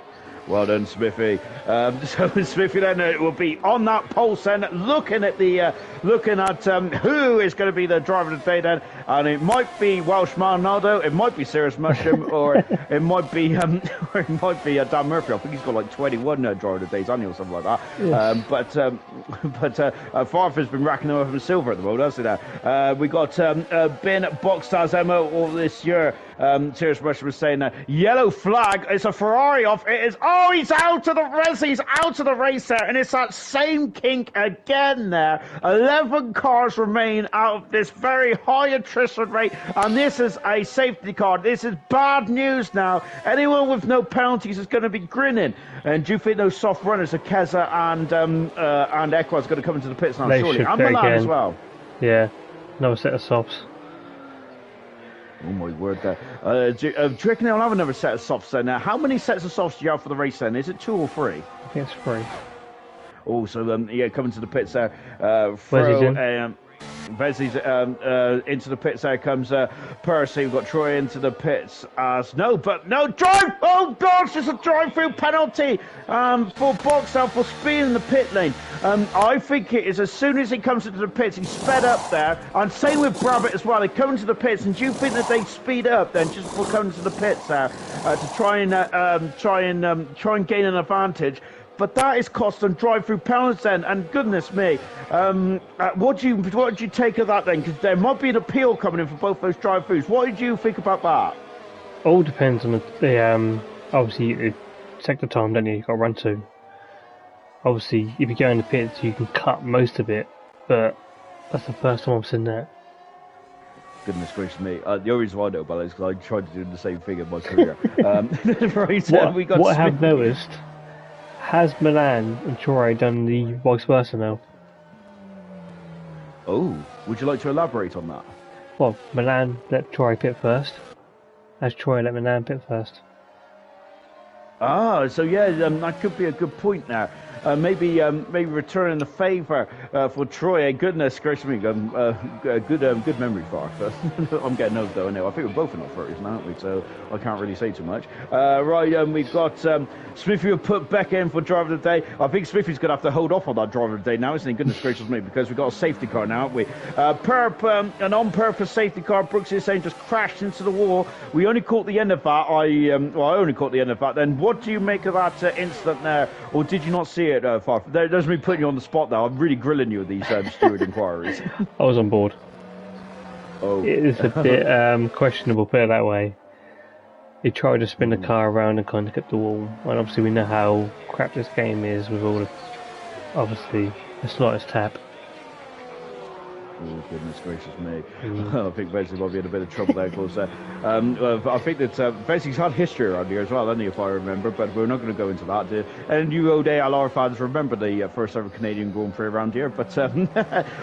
Well done, Smithy. So Smithy then will be on that pulse then, looking at who is going to be the driver of the day then, and it might be Welsh Marnado, it might be Serious Mushroom, or it might be Dan Murphy. I think he's got like 21 driver of the days on you or something like that. Yes. But Farf has been racking them up in silver at the moment, hasn't he? We got Ben Boxstars Emma all this year. Serious Mushroom was saying yellow flag. It's a Ferrari off. It is. Oh, he's out of the race. He's out of the race there, and it's that same kink again there. 11 cars remain out of this very high attrition rate, and this is a safety car. This is bad news now. Anyone with no penalties is going to be grinning. And do you think those soft runners, Keza and Equaz, are going to come into the pits now? They surely, and Milan as well. Yeah, another set of softs. Oh my word there. Do you reckon they'll have another set of softs then? Now, how many sets of softs do you have for the race then? Is it 2 or 3? I think it's 3. Also, coming to the pits there. Vesley's into the pits. There comes Percy. We've got Troy into the pits as no drive. Oh gosh, it's a drive-through penalty for Boxtel for speeding in the pit lane. I think it is as soon as he comes into the pits, he's sped up there, and same with Brabbit as well. They come into the pits, and do you think that they speed up then just before coming to the pits there to try and gain an advantage? But that is cost them drive-through penalties then, and goodness me, what do you take of that then? Because there might be an appeal coming in for both those drive-throughs. What did you think about that? All depends on the obviously you take the time, don't you? You've got to run to. Obviously, if you go in the pits, you can cut most of it, but that's the first time I've seen that. Goodness gracious me. The only reason why I know about it is because I tried to do the same thing in my career. What I have noticed, has Milan and Troy done the vice versa now? Oh, would you like to elaborate on that? Well, Milan let Troy pit first. Has Troy let Milan pit first? Ah, so yeah, that could be a good point now. Maybe returning the favour for Troy. Goodness gracious me, good memory, Fark. I'm getting old though. Anyway, I think we're both in our 30s now, aren't we? So I can't really say too much. Right, we've got Smithy will put Beck in for driver of the day. I think Smithy's going to have to hold off on that driver of the day now, isn't he? Goodness gracious me, because we've got a safety car now, haven't we? An on-purpose safety car. Brooks is saying just crashed into the wall. We only caught the end of that. I only caught the end of that. Then what do you make of that incident there, or did you not see it? Far. There's me putting you on the spot now. I'm really grilling you with these steward inquiries. I was on board. Oh, it is a bit questionable, put it that way. He tried to spin the car around and kind of hit the wall, and obviously we know how crap this game is with all of, obviously, the slightest tap. Oh, goodness gracious me. I think Besley might be in a bit of trouble there, because I think that Besley's had history around here as well, hasn't he, if I remember, but we're not going to go into that. And you old ALR fans remember the first ever Canadian Grand Prix around here, but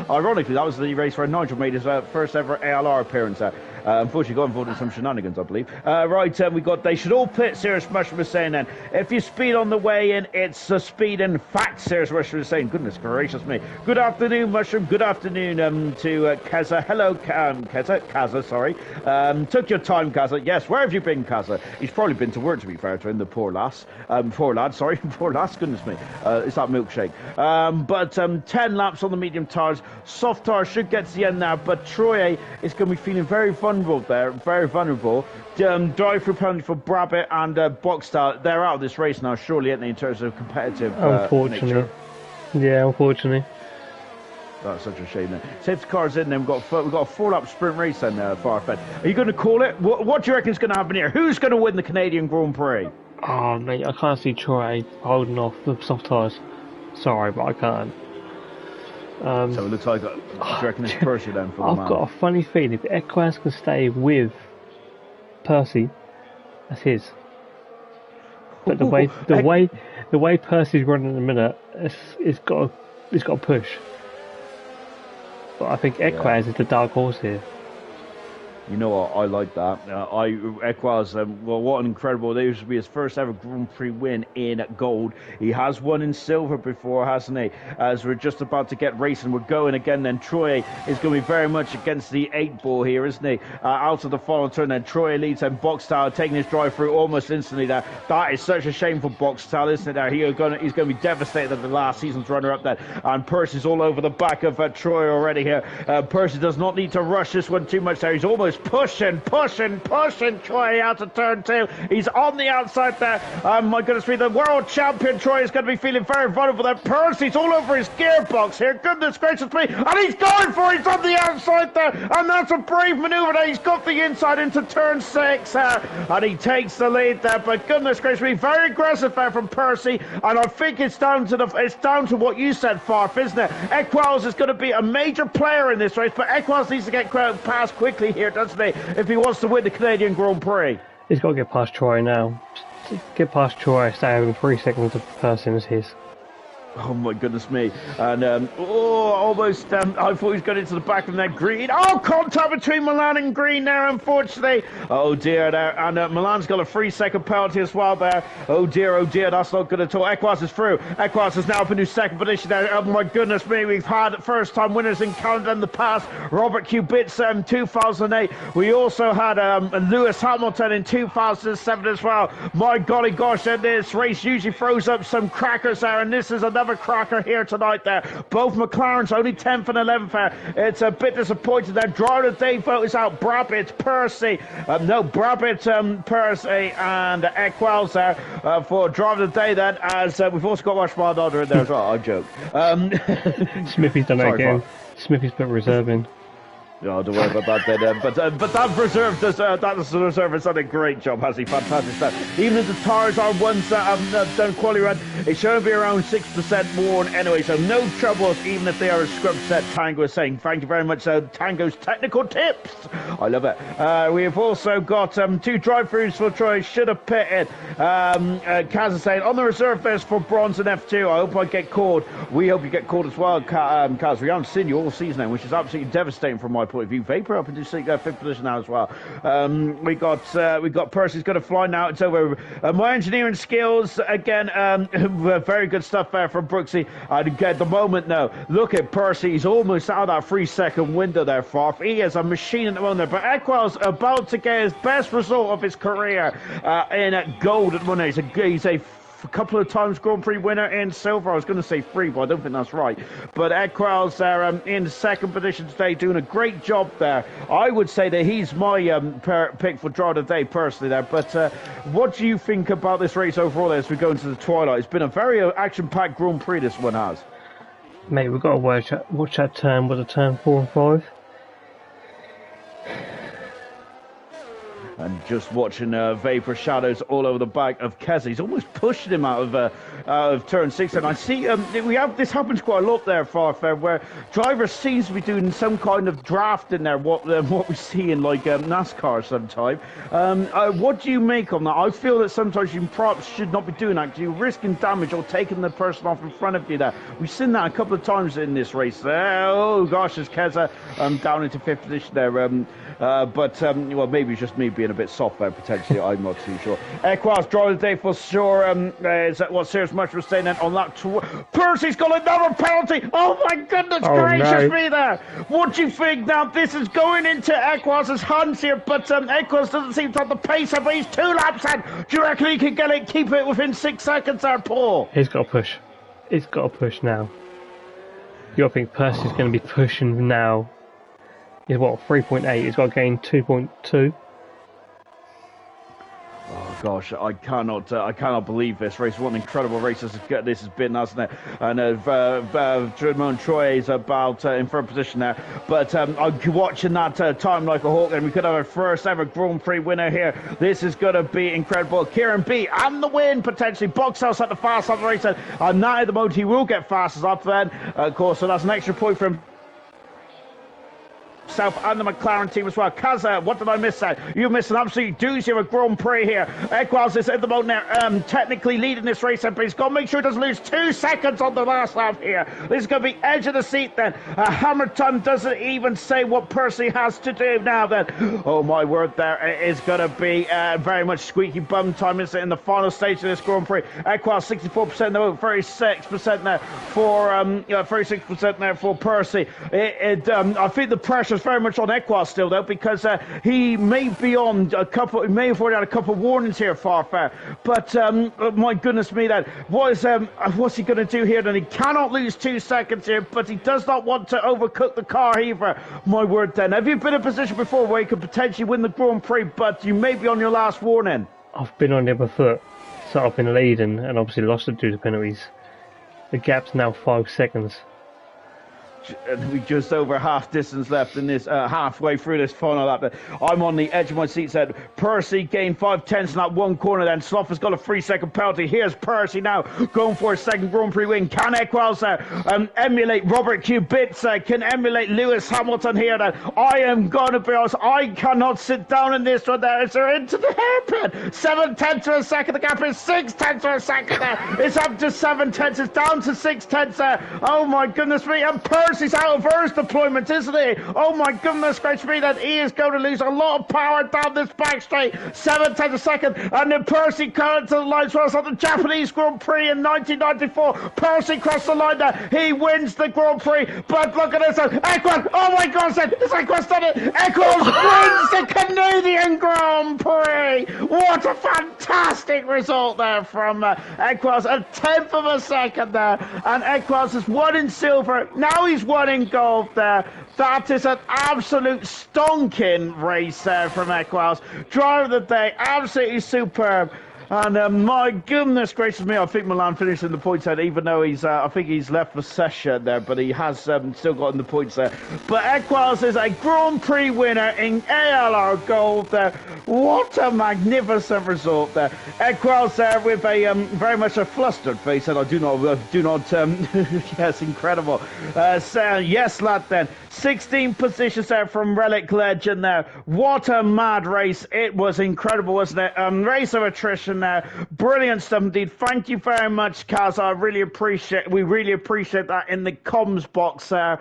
ironically, that was the race where Nigel made his first ever ALR appearance. Unfortunately, got involved in some shenanigans, I believe. Right, we got, they should all pit, Serious Mushroom is saying then. If you speed on the way in, it's a speed in fact, Serious Mushroom is saying. Goodness gracious me. Good afternoon, Mushroom. Good afternoon to Kaza. Hello, Kaza, sorry. Took your time, Kaza. Yes, where have you been, Kaza? He's probably been to work, to be fair to him, the poor lass. Poor lad, sorry. Poor lass, goodness me. It's that milkshake. But 10 laps on the medium tires. Soft tires should get to the end now, but Troy is going to be feeling very vulnerable there, very vulnerable. Drive-through penalty for Brabbit and Boxstar. They're out of this race now, surely, aren't they, in terms of competitive unfortunately. nature? Yeah, unfortunately. That's such a shame. Then safety cars in. Then we've got a 4-lap sprint race. Then Farfed, are you going to call it? What do you reckon is going to happen here? Who's going to win the Canadian Grand Prix? Oh mate, I can't see Troy holding off the soft tyres. Sorry, but I can't. So it looks like, do you reckon it's Percy then for the I've man? got a funny feeling if Equaz can stay with Percy, that's his. But the way Percy's running at the minute, it's got to push. But I think Equaz is the dark horse here. You know what? I like that. Equaz, well, what an incredible day. This will be his first ever Grand Prix win in gold. He has won in silver before, hasn't he? As we're just about to get racing, we're going again. Then Troy is going to be very much against the 8 ball here, isn't he? Out of the final turn, then Troy leads, and Boxstyle taking his drive through almost instantly there. That is such a shame for Boxstyle, isn't it? There, he's going to be devastated at the last season's runner-up there. And Percy's all over the back of Troy already here. Percy does not need to rush this one too much there. He's almost pushing Troy out of turn 2. He's on the outside there. My goodness me, the world champion Troy is going to be feeling very vulnerable there. Percy's all over his gearbox here. Goodness gracious me. And he's going for it. He's on the outside there. And that's a brave maneuver there. He's got the inside into turn 6. And he takes the lead there. But goodness gracious me, very aggressive there from Percy. And I think it's down to what you said, Farf, isn't it? Equals is going to be a major player in this race. But Equals needs to get past quickly here, doesn't he, if he wants to win the Canadian Grand Prix? He's got to get past Troy now. Get past Troy, stay having 3 seconds of Percy as his. Oh my goodness me. And almost I thought he was going into the back of that Green. Oh, contact between Milan and Green there, unfortunately. Oh dear there. And Milan's got a 3-second penalty as well there. Oh dear, that's not good at all. Equaz is through. Equaz is now up into second position there. Oh my goodness me, we've had first time winners in Canada in the past. Robert Kubica in 2008. We also had Lewis Hamilton in 2007 as well. My golly gosh, and this race usually throws up some crackers there, and this is another cracker here tonight there. Both McLaren's only 10th and 11th there. It's a bit disappointing there. Driver of the day vote is out. Brabbit, Percy. Percy and Equals there for driver of the day then, as we've also got Washmard Odder in there as well. I joke. Smithy's done it again. Smithy's put reserve in. No, don't worry about that then. But that reserve has done a great job, has he? Fantastic stuff. Even if the tires are ones that have done quality run, it should be around 6% worn anyway, so no troubles, even if they are a scrub set. Tango is saying, thank you very much, Tango's technical tips. I love it. We have also got 2 drive-throughs for Troy. Should have pitted. Kaz is saying, on the reserve list for bronze and F2, I hope I get called. We hope you get called as well, Kaz. We haven't seen you all season now, which is absolutely devastating from my my point of view. Vapor up into fifth position now as well. We got Percy's going to fly now. It's over. My engineering skills again. Very good stuff there from Brooksy. At the moment now, look at Percy. He's almost out of that 3-second window there, Farf. He is a machine at the moment. But Equal's about to get his best result of his career in gold at the moment. He's a couple of times Grand Prix winner in silver. I was going to say 3, but I don't think that's right. But Equal's there in second position today, doing a great job there. I would say that he's my pick for draw today, personally there. But what do you think about this race overall as we go into the twilight? It's been a very action-packed Grand Prix, this one has. Mate, we've got to watch that turn. Was it turn 4 and 5? And just watching Vapor shadows all over the back of Keza. He's almost pushing him out of turn 6. And I see this happens quite a lot there, Farfair, where driver seems to be doing some kind of draft in there, what we see in like NASCAR sometimes. What do you make on that? I feel that sometimes you perhaps should not be doing that because you're risking damage or taking the person off in front of you there. We've seen that a couple of times in this race. Oh gosh, there's Keza down into 5th position there. Well, maybe it's just me being a bit soft there, potentially. I'm not too sure. Equals draw the day for sure. Is that what Serious Much was saying then on that? Percy's got another penalty. Oh my goodness gracious me there. What do you think now? This is going into Equals' hands here, but Equals doesn't seem to have the pace, but he's 2 laps in. Do you reckon he can keep it within 6 seconds there, Paul? He's got to push. He's got to push now. You think Percy's going to be pushing now? He's what, 3.8? He's got to gain 2.2. Oh gosh, I cannot believe this race. What an incredible race this has been, hasn't it? And Drummond Troy is about in third position there. But I'm watching that time like a hawk, and we could have our first ever Grand Prix winner here. This is going to be incredible. Kieran B and the win potentially. Boxhouse at the fast of the race, and that at the moment he will get fastest up then, of course. So that's an extra point for him. And the McLaren team as well. Kaza, what did I miss there? You missed an absolute doozy of a Grand Prix here. Equals is at the moment now, technically leading this race, but he's got to make sure he doesn't lose 2 seconds on the last lap here. This is going to be edge of the seat then. Hammerton doesn't even say what Percy has to do now then. Oh my word, there it is going to be very much squeaky bum time, isn't it, in the final stage of this Grand Prix. Equals 64% the vote, 36% there for 36% there for Percy. I think the pressure very much on Equals still though, because he may be on he may have already had a couple of warnings here, Farfair. But my goodness me, then what's he going to do here? Then he cannot lose 2 seconds here, but he does not want to overcook the car either. My word, then have you been in a position before where you could potentially win the Grand Prix, but you may be on your last warning? I've been on the other foot, set up in leading, and obviously lost it due to penalties. The gap's now 5 seconds. And we just over half distance left in this halfway through this final lap. I'm on the edge of my seat. Said Percy gained 5/10 in that one corner. Then Slough has got a 3-second penalty. Here's Percy now going for a second Grand Prix win. Can Equals emulate Robert Kubica? Can emulate Lewis Hamilton here? Then I am gonna be honest. I cannot sit down in this one. There, they're into the hairpin. 7/10 of a second. The gap is 6/10 of a second. There, it's up to 7/10. It's down to 6/10 there. Oh my goodness me! And Percy's out of Earth's deployment, isn't he? Oh my goodness gracious me, that he is going to lose a lot of power down this back straight. 7/10 a second, and then Percy coming to the line. So it's like the Japanese Grand Prix in 1994. Percy crossed the line there. He wins the Grand Prix. But look at this. Equals, oh my God, is Equals done it? Equals wins the Canadian Grand Prix. What a fantastic result there from Equals. A 10th of a second there. And Equals has won in silver. Now he's won in gold there. That is an absolute stonking race there from Equals. Driver of the day, absolutely superb. And my goodness gracious me, I think Milan finished in the points there, even though I think he's left the session there, but he has still gotten the points there. But Equals is a Grand Prix winner in ALR Gold there. What a magnificent result there. Equals there with a very much a flustered face, and I do not, yes, incredible. So, yes, lad, then. 16 positions there from Relic Legend there. What a mad race. It was incredible, wasn't it? Race of attrition there. Brilliant stuff indeed. Thank you very much, Kaz. We really appreciate that in the comms box there.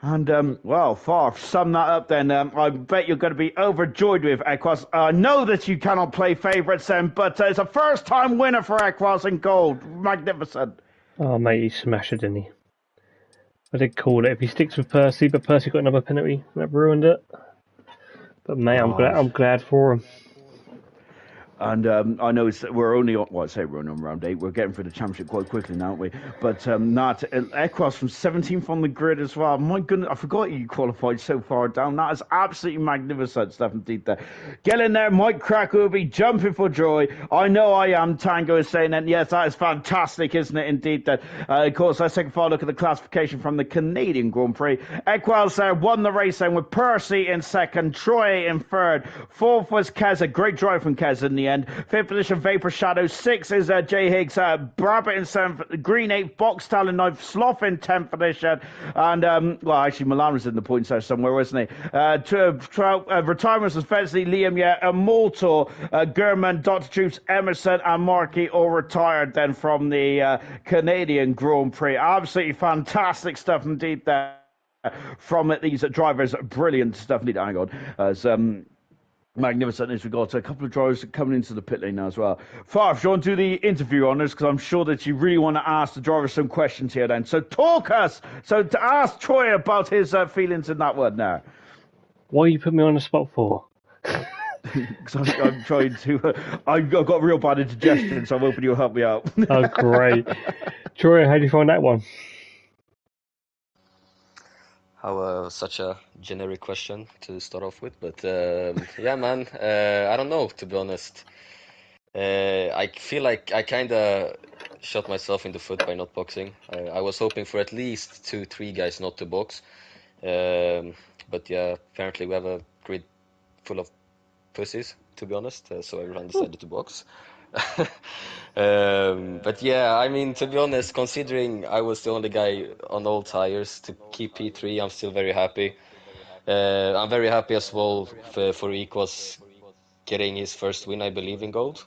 And, well, Far, sum that up then. I bet you're going to be overjoyed with Equus. I know that you cannot play favourites then, but it's a first-time winner for Equus in gold. Magnificent. Oh, mate, he smashed it, didn't he? I did call it. If he sticks with Percy, but Percy got another penalty, that ruined it. But mate, Oh, I'm glad for him. and I know we're only on, well, I say we're only on round 8. We're getting through the championship quite quickly now, aren't we? But Equus from 17th on the grid as well. My goodness, I forgot you qualified so far down. That is absolutely magnificent stuff indeed there. Get in there, Mike Cracker will be jumping for joy. I know I am. Tango is saying that. Yes, that is fantastic, isn't it indeed? That of course, let's take a far look at the classification from the Canadian Grand Prix. Equus there won the race then with Percy in second, Troy in third. Fourth was Kez, a great drive from Kez in the end. Fifth position, Vapor Shadow. Sixth is Jay Higgs. Brabbit in seventh. Green eighth. Boxtal in ninth. Sloth in 10th position. And, well, actually, Milan was in the points there somewhere, wasn't he? Retirements was Fesley, Liam, Immortal, Gurman, Dr. Troops, Emerson, and Markey all retired then from the Canadian Grand Prix. Absolutely fantastic stuff indeed there from these drivers. Brilliant stuff indeed. Hang on. As, magnificent as we got a couple of drivers coming into the pit lane now as well. Farf, you want to do the interview on this? Because I'm sure that you really want to ask the drivers some questions here then. So talk us. So to ask Troy about his feelings in that one now. Why you put me on the spot for? Because I'm trying to... I've got real bad indigestion, so I'm hoping you'll help me out. Oh, great. Troy, how do you find that one? How such a generic question to start off with, but yeah, man, I don't know, to be honest. I feel like I kind of shot myself in the foot by not boxing. I was hoping for at least 2-3 guys not to box, but yeah, apparently we have a grid full of pussies, to be honest, so everyone decided to box. But yeah, I mean, to be honest, considering I was the only guy on all tires to keep P3, I'm still very happy. I'm very happy as well for Equus getting his first win, I believe, in gold.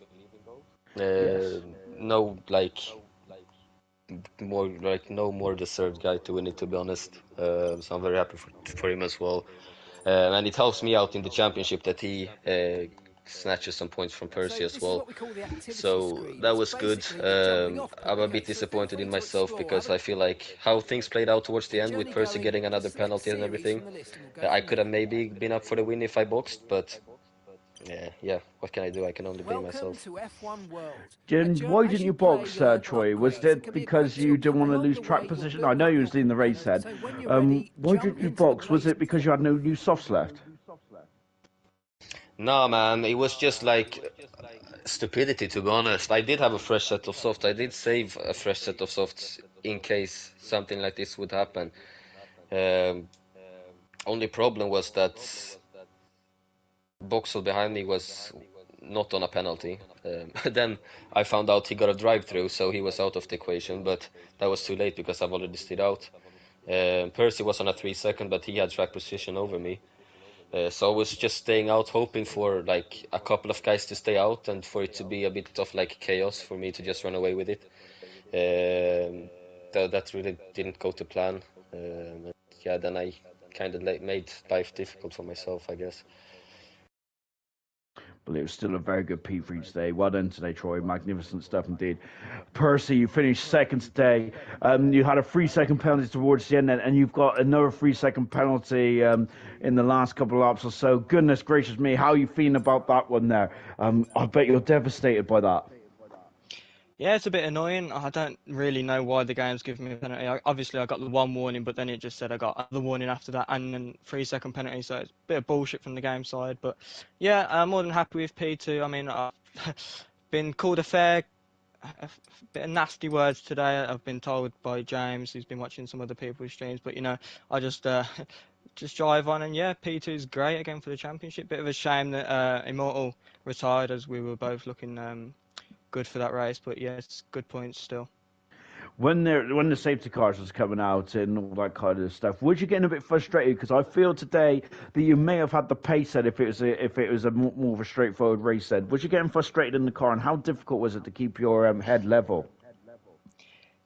Yes. No, no more deserved guy to win it, to be honest. So I'm very happy for him as well. And it helps me out in the championship that he snatches some points from Percy as well. So that was good. I'm a bit disappointed in myself because I feel like how things played out towards the end with Percy getting another penalty and everything. I could have maybe been up for the win if I boxed, but yeah, what can I do? I can only blame myself. And why didn't you box, Troy? Was it because you didn't want to lose track position? I know you was in the race then. Why didn't you box? Was it because you had no new softs left? No, man, it was just like stupidity, to be honest. I did have a fresh set of softs. I did save a fresh set of softs in case something like this would happen. Only problem was that Boxall behind me was not on a penalty. Then I found out he got a drive-through, so he was out of the equation, but that was too late because I've already stayed out. Percy was on a 3-second, but he had track position over me. So I was just staying out, hoping for like a couple of guys to stay out and for it to be a bit of like chaos for me to just run away with it. That really didn't go to plan. Yeah, then I kind of made life difficult for myself, I guess. But it was still a very good P3 today. Well done today, Troy. Magnificent stuff indeed. Percy, you finished second today. You had a 3-second penalty towards the end, and you've got another 3-second penalty in the last couple of laps or so. Goodness gracious me, how are you feeling about that one there? I bet you're devastated by that. Yeah, it's a bit annoying. I don't really know why the game's giving me a penalty. Obviously, I got the one warning, but then it just said I got another warning after that and then 3-second penalty, so it's a bit of bullshit from the game side. But yeah, I'm more than happy with P2. I mean, I've been called a bit of nasty words today. I've been told by James, who's been watching some other people's streams, but you know, I just drive on, and yeah, P2 is great again for the championship. Bit of a shame that Immortal retired, as we were both looking good for that race, but yeah, it's good points still. When the safety cars was coming out and all that kind of stuff, was you getting a bit frustrated? Because I feel today that you may have had the pace set if it was a more of a straightforward race set. Was you getting frustrated in the car, and how difficult was it to keep your head level?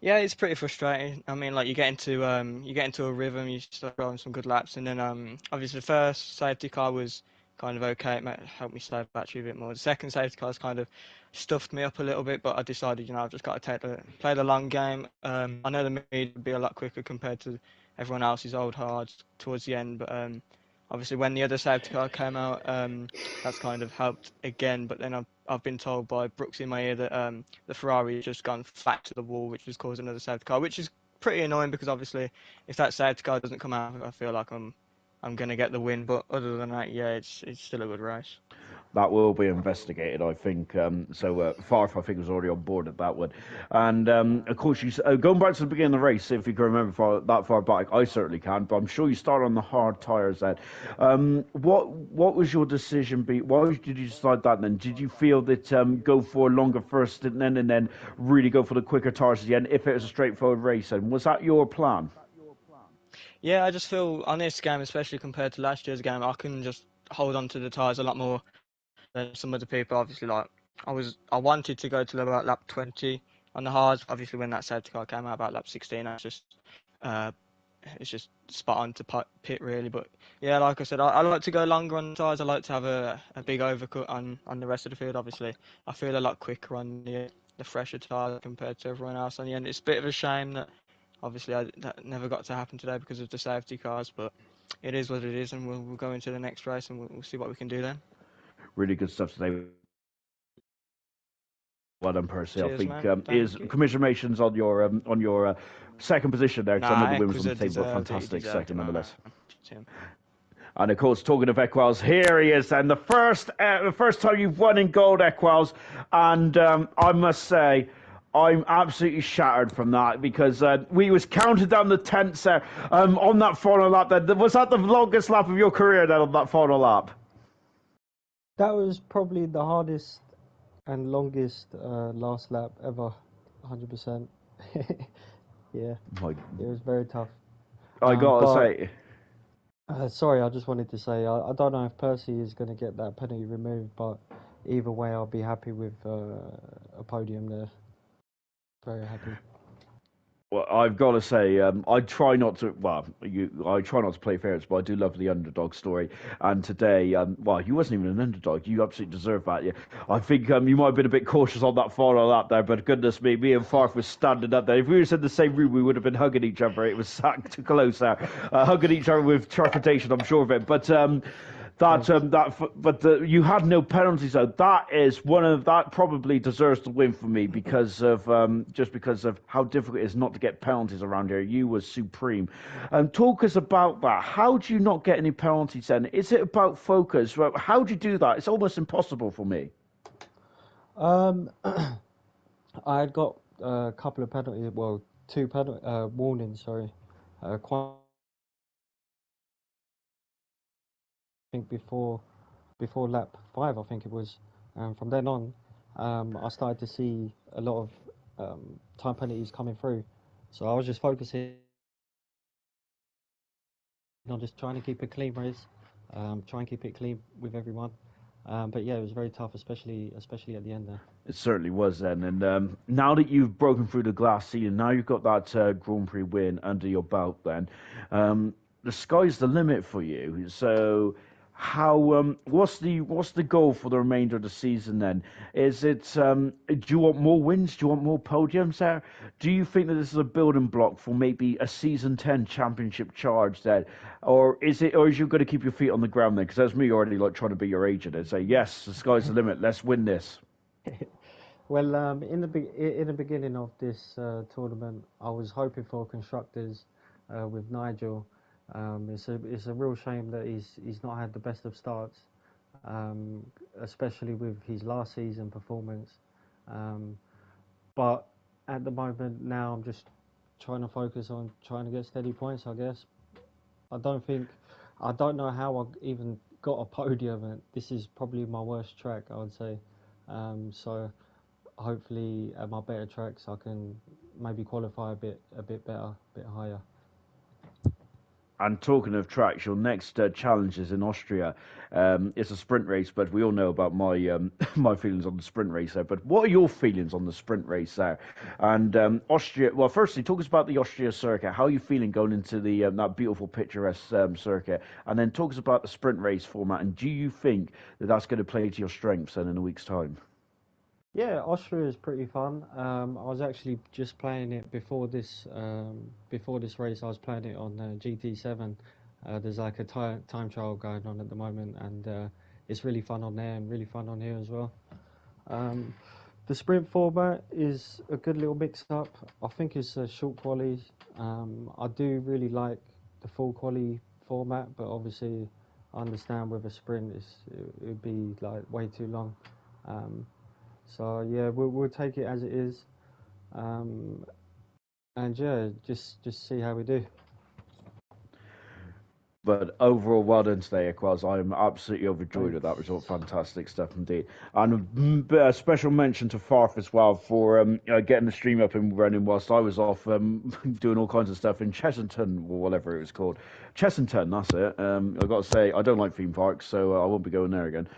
Yeah, it's pretty frustrating. I mean, like you get into a rhythm, you start driving some good laps, and then obviously the first safety car was kind of okay, it helped me save battery a bit more. The second safety car's kind of stuffed me up a little bit, but I decided, I've just got to play the long game. I know the mid would be a lot quicker compared to everyone else's old hards towards the end, but obviously when the other safety car came out, that's kind of helped again. But then I've been told by Brooks in my ear that the Ferrari has just gone flat to the wall, which has caused another safety car, which is pretty annoying because obviously if that safety car doesn't come out, I feel like I'm gonna get the win. But other than that, yeah, it's still a good race. That will be investigated, I think. Farf, I think, was already on board at that one. And of course, going back to the beginning of the race, if you can remember that far back, I certainly can. But I'm sure you started on the hard tyres then. What was your decision? Why did you decide that then? Did you feel that go for a longer first stint then, and then really go for the quicker tyres at the end if it was a straightforward race? And was that your plan? Yeah, I just feel on this game, especially compared to last year's game, I can just hold on to the tyres a lot more than some other people. Obviously, like I wanted to go to about lap 20 on the hards. Obviously, when that safety car came out about lap 16, uh, it's just spot on to pit really. But yeah, like I said, I like to go longer on the tyres. I like to have a big overcut on the rest of the field. Obviously, I feel a lot quicker on the fresher tyres compared to everyone else on the end. It's a bit of a shame that obviously that never got to happen today because of the safety cars, but it is what it is, and we'll go into the next race and we'll see what we can do then. Really good stuff today. Well done, Percy. I Cheers, think man. is Thank you. congratulations on your second position there, because I know the Nah, win was on the Equisa table, but deserved it. He fantastic deserved it, second man. nonetheless. Tim. And of course, talking of Equals, here he is, and the first time you've won in gold, Equals, and I must say, I'm absolutely shattered from that because we was counted down the tenths there on that final lap. Was that the longest lap of your career then on that final lap? That was probably the hardest and longest last lap ever. 100%. Yeah, Like, it was very tough. I gotta But say, sorry, I just wanted to say I don't know if Percy is going to get that penalty removed, but either way, I'll be happy with a podium there. Very happy. well, I've got to say, I try not to. Well, I try not to play favorites, but I do love the underdog story. And today, well, you wasn't even an underdog. You absolutely deserve that. Yeah, I think you might have been a bit cautious on that final lap there, but goodness me and Farf was standing up there. If we were in the same room, we would have been hugging each other. It was sat too close there, hugging each other with trepidation. I'm sure of it. But you had no penalties though. That probably deserves the win for me because of just because of how difficult it is not to get penalties around here. You were supreme. Talk us about that. How do you not get any penalties then? Is it about focus? How do you do that? It's almost impossible for me. I had got a couple of penalties, well, two penalty warnings. Sorry, quite. I think before lap 5, I think it was. From then on, I started to see a lot of time penalties coming through. So I was just focusing on just trying to keep a clean race, try and keep it clean with everyone. But yeah, it was very tough, especially at the end there. It certainly was then. And now that you've broken through the glass ceiling, now you've got that Grand Prix win under your belt then, the sky's the limit for you. So what's the goal for the remainder of the season then? Is it, do you want more wins? Do you want more podiums there? Do you think that this is a building block for maybe a season 10 championship charge then? Or is you going to keep your feet on the ground then? Because that's me already like trying to be your agent and say, yes, the sky's the limit. Let's win this. Well, in the beginning of this tournament, I was hoping for constructors with Nigel. It's a real shame that he's not had the best of starts, especially with his last season performance. But at the moment now, I'm just trying to focus on trying to get steady points, I guess. I don't know how I even got a podium, and this is probably my worst track, I would say. So hopefully at my better tracks I can maybe qualify a bit better, a bit higher. And talking of tracks, your next challenge is in Austria. It's a sprint race, but we all know about my my feelings on the sprint race there. But what are your feelings on the sprint race there? And Austria. Well, firstly, talk us about the Austria circuit. How are you feeling going into the that beautiful picturesque circuit? And then talk us about the sprint race format. And do you think that that's going to play to your strengths then in a week's time? Yeah, Austria is pretty fun. I was actually just playing it before this race. I was playing it on GT7. There's like a time trial going on at the moment, and it's really fun on there and really fun on here as well. Um, the sprint format is a good little mix-up. I think it's a short quali. I do really like the full quali format, but obviously I understand with a sprint it would be like way too long. Um, so yeah, we'll take it as it is, um, and yeah, just see how we do. But overall, well done today, Aquaz. I'm absolutely overjoyed with that Thanks. result. Fantastic stuff indeed. And a special mention to Farf as well for getting the stream up and running whilst I was off doing all kinds of stuff in Chessington or whatever it was called. Chessington, that's it. I've got to say, I don't like theme parks, so I won't be going there again.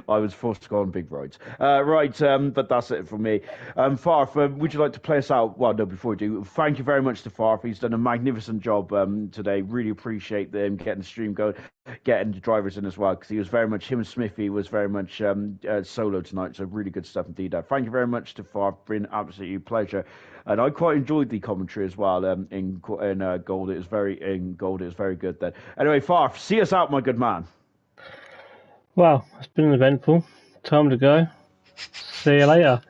I was forced to go on big rides. But that's it for me. Farf, would you like to play us out? Well, no, before we do, thank you very much to Farf. He's done a magnificent job today. Really appreciate them getting the stream going, getting the drivers in as well, because he was very much, him and Smithy was very much solo tonight, so really good stuff indeed. Thank you very much to Farf, been absolutely a pleasure. And I quite enjoyed the commentary as well in Gold. It was very good then. Anyway, Farf, see us out, my good man. Well, it's been eventful. Time to go. See you later.